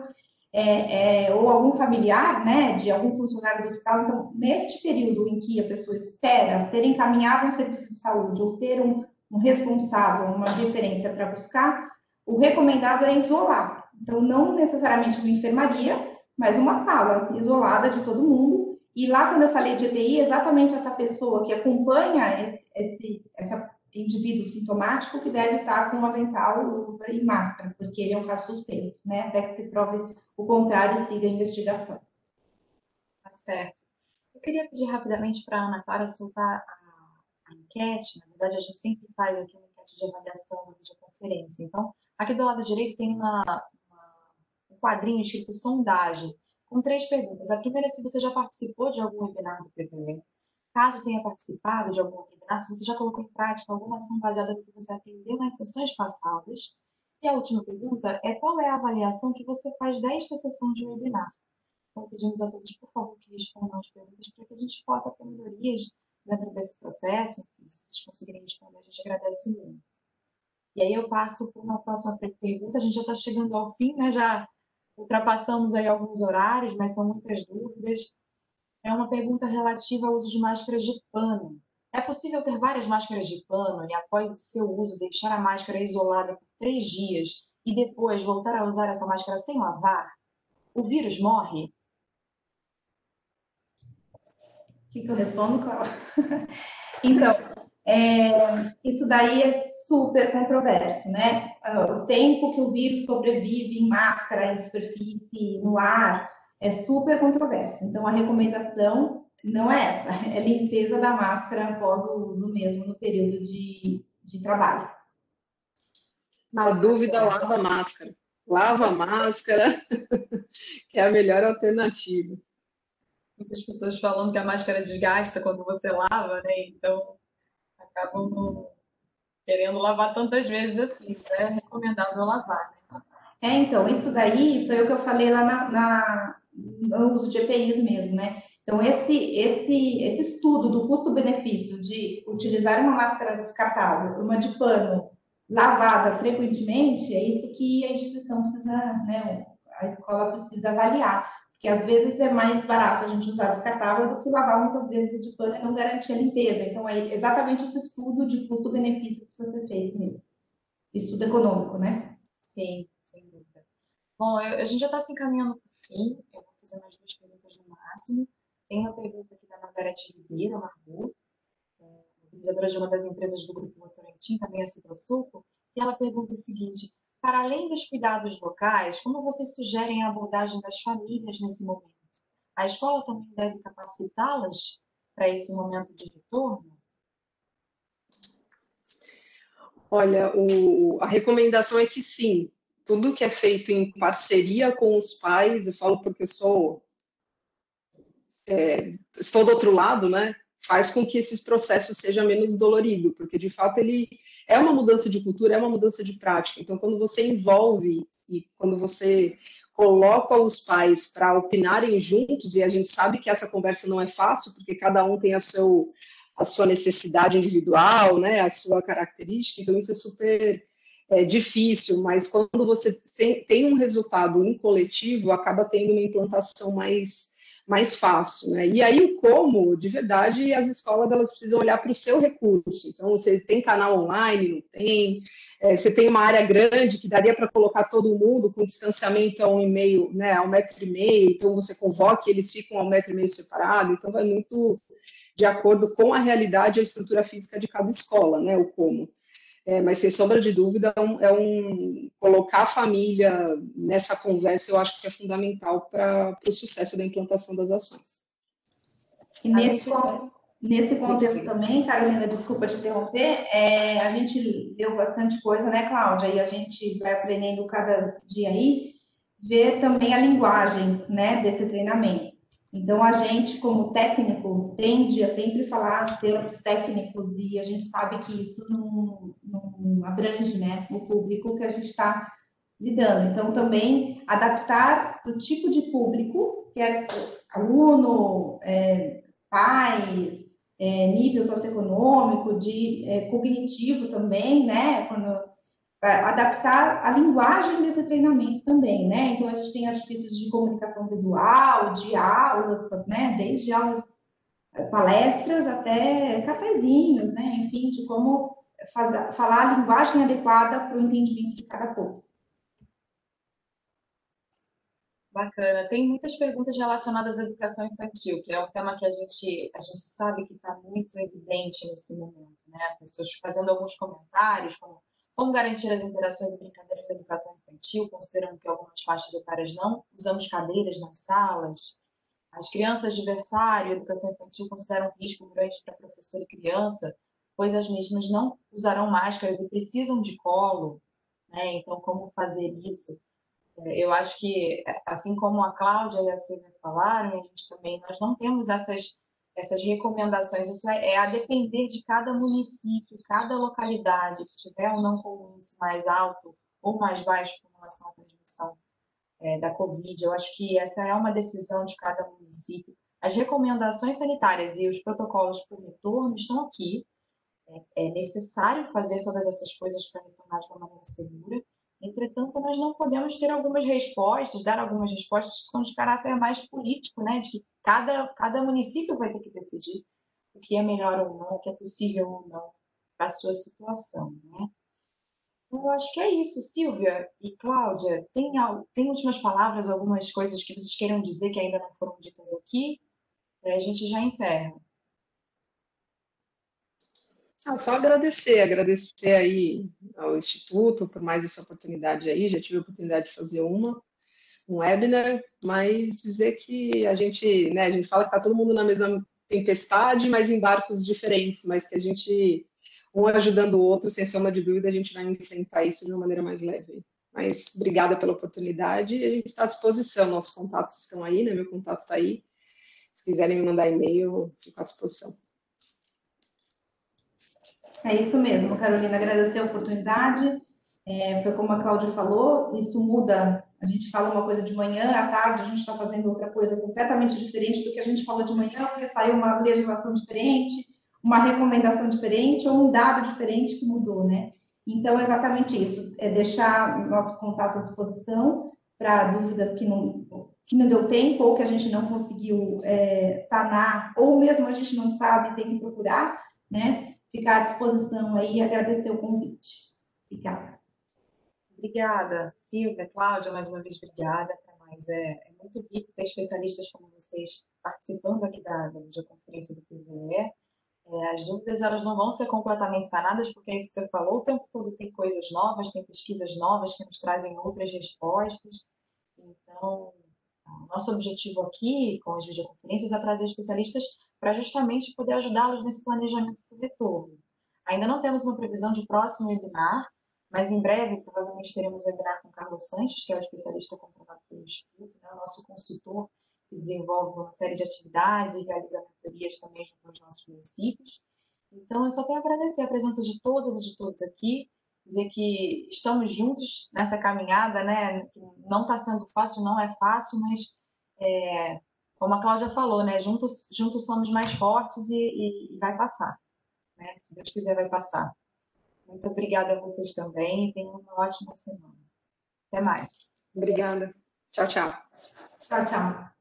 S3: ou algum familiar, né, de algum funcionário do hospital. Então, neste período em que a pessoa espera ser encaminhada a um serviço de saúde, ou ter um responsável, uma referência para buscar, o recomendado é isolar. Então, não necessariamente uma enfermaria, mas uma sala isolada de todo mundo. E lá, quando eu falei de EPI, exatamente essa pessoa que acompanha esse indivíduo sintomático que deve estar com avental, luva e máscara, porque ele é um caso suspeito, né? Até que se prove o contrário e siga a investigação.
S1: Tá certo. Eu queria pedir rapidamente para a Ana Clara soltar a enquete. Na verdade, a gente sempre faz aqui uma enquete de avaliação da videoconferência. Então, aqui do lado direito tem um quadrinho escrito sondagem, com 3 perguntas. A primeira é se você já participou de algum webinar do PPE. Caso tenha participado de algum outro webinar, se você já colocou em prática alguma ação baseada no que você aprendeu nas sessões passadas. E a última pergunta é qual é a avaliação que você faz desta sessão de webinar. Então, pedimos a todos, por favor, que respondam as perguntas para que a gente possa ter melhorias dentro desse processo. Enfim, se vocês conseguirem responder, a gente agradece muito. E aí eu passo para uma próxima pergunta. A gente já está chegando ao fim, né? Já ultrapassamos aí alguns horários, mas são muitas dúvidas. É uma pergunta relativa ao uso de máscaras de pano. É possível ter várias máscaras de pano e, após o seu uso, deixar a máscara isolada por 3 dias e depois voltar a usar essa máscara sem lavar? O vírus morre?
S3: O que eu respondo, Cláudia? Então, isso daí é super controverso, né? O tempo que o vírus sobrevive em máscara, em superfície, no ar, é super controverso. Então, a recomendação não é essa, é limpeza da máscara após o uso mesmo no período de trabalho.
S2: Na dúvida, lava a máscara. Lava a máscara, que é a melhor alternativa.
S1: Muitas pessoas falando que a máscara desgasta quando você lava, né? Então, acabam não querendo lavar tantas vezes assim. Mas é recomendável lavar, né?
S3: Então, isso daí foi o que eu falei lá no uso de EPIs mesmo, né? Então, esse estudo do custo-benefício de utilizar uma máscara descartável, uma de pano, lavada frequentemente, é isso que a instituição precisa, né? A escola precisa avaliar. Porque às vezes é mais barato a gente usar descartável do que lavar muitas vezes de pano e não garantir a limpeza. Então, é exatamente esse estudo de custo-benefício que precisa ser feito mesmo. Estudo econômico, né?
S1: Sim, sem dúvida. Bom, a gente já está se encaminhando para o fim. Eu vou fazer mais 2 perguntas no máximo. Tem uma pergunta aqui da Margarete Ribeiro, Margot, utilizadora de uma das empresas do Grupo Votorantim, também a Citrosuco, e ela pergunta o seguinte: para além dos cuidados locais, como vocês sugerem a abordagem das famílias nesse momento? A escola também deve capacitá-las para esse momento de retorno?
S2: Olha, a recomendação é que sim, tudo que é feito em parceria com os pais, eu falo porque estou do outro lado, né? Faz com que esse processo seja menos dolorido, porque de fato ele é uma mudança de cultura, é uma mudança de prática. Então, quando você envolve e quando você coloca os pais para opinarem juntos, e a gente sabe que essa conversa não é fácil, porque cada um tem a sua necessidade individual, né, a sua característica, então isso é super difícil, mas quando você tem um resultado em coletivo, acaba tendo uma implantação mais fácil, né? E aí o como, de verdade, as escolas elas precisam olhar para o seu recurso. Então, você tem canal online, não tem? Você tem uma área grande que daria para colocar todo mundo com distanciamento a 1,5, né, a 1,5 m, então você convoca e eles ficam a 1,5 m separado, então vai muito de acordo com a realidade e a estrutura física de cada escola, né, o como. Mas, sem sombra de dúvida, colocar a família nessa conversa, eu acho que é fundamental para o sucesso da implantação das ações.
S3: E nesse contexto também, Carolina, desculpa te interromper, a gente leu bastante coisa, né, Cláudia? E a gente vai aprendendo cada dia aí, ver também a linguagem, né, desse treinamento. Então, a gente, como técnico, tende a sempre falar termos técnicos e a gente sabe que isso não abrange, né, o público que a gente está lidando. Então, também adaptar para o tipo de público, que é aluno, pais, nível socioeconômico, cognitivo também, né, adaptar a linguagem desse treinamento também, né? Então, a gente tem artifícios de comunicação visual, de aulas, né? Desde aulas, palestras até cafezinhos, né? Enfim, de como falar a linguagem adequada para o entendimento de cada público.
S1: Bacana. Tem muitas perguntas relacionadas à educação infantil, que é um tema que a gente sabe que está muito evidente nesse momento, né? Pessoas fazendo alguns comentários, como garantir as interações e brincadeiras da educação infantil, considerando que algumas faixas etárias não usamos cadeiras nas salas. As crianças de berçário, educação infantil, consideram um risco grande para professor e criança, pois as mesmas não usarão máscaras e precisam de colo, né? Então, como fazer isso? Eu acho que, assim como a Cláudia e a Silvia falaram, a gente também, nós não temos essas recomendações, isso é a depender de cada município, cada localidade que tiver ou não com um índice mais alto ou mais baixo com relação à transmissão da Covid. Eu acho que essa é uma decisão de cada município. As recomendações sanitárias e os protocolos para o retorno estão aqui. É necessário fazer todas essas coisas para retornar de uma maneira segura. Entretanto, nós não podemos ter dar algumas respostas que são de caráter mais político, né? De que cada município vai ter que decidir o que é melhor ou não, o que é possível ou não para a sua situação, né? Então, eu acho que é isso. Silvia e Cláudia, tem últimas palavras, algumas coisas que vocês queiram dizer que ainda não foram ditas aqui? A gente já encerra.
S2: Só agradecer aí ao Instituto por mais essa oportunidade aí, já tive a oportunidade de fazer um webinar, mas dizer que a gente fala que está todo mundo na mesma tempestade, mas em barcos diferentes, mas que a gente, um ajudando o outro, sem sombra de dúvida, a gente vai enfrentar isso de uma maneira mais leve. Mas obrigada pela oportunidade e a gente está à disposição, nossos contatos estão aí, né? Meu contato está aí, se quiserem me mandar e-mail, eu fico à disposição.
S3: É isso mesmo, Carolina, agradecer a oportunidade. Foi como a Cláudia falou, isso muda. A gente fala uma coisa de manhã, à tarde a gente está fazendo outra coisa completamente diferente do que a gente falou de manhã, porque saiu uma legislação diferente, uma recomendação diferente ou um dado diferente que mudou, né? Então, é exatamente isso, é deixar nosso contato à disposição para dúvidas que não deu tempo ou que a gente não conseguiu sanar, ou mesmo a gente não sabe, tem que procurar, né? Ficar à disposição aí e agradecer o convite. Obrigada.
S1: Obrigada, Silvia, Cláudia, mais uma vez obrigada. Para nós é muito rico ter especialistas como vocês participando aqui da videoconferência do PVE. As dúvidas elas não vão ser completamente sanadas, porque é isso que você falou, o tempo todo tem coisas novas, tem pesquisas novas que nos trazem outras respostas. Então, o nosso objetivo aqui com as videoconferências é trazer especialistas para justamente poder ajudá-los nesse planejamento do retorno. Ainda não temos uma previsão de próximo webinar, mas em breve, provavelmente, teremos um webinar com o Carlos Sanches, que é o especialista contratado pelo Instituto, né, o nosso consultor, que desenvolve uma série de atividades e realiza mentorias também junto aos nossos municípios. Então, eu só tenho a agradecer a presença de todas e de todos aqui, dizer que estamos juntos nessa caminhada, né? Não está sendo fácil, não é fácil, mas, como a Cláudia falou, né? Juntos somos mais fortes e vai passar, né? Se Deus quiser, vai passar. Muito obrigada a vocês também e tenham uma ótima semana. Até mais.
S2: Obrigada. Tchau, tchau.
S3: Tchau, tchau.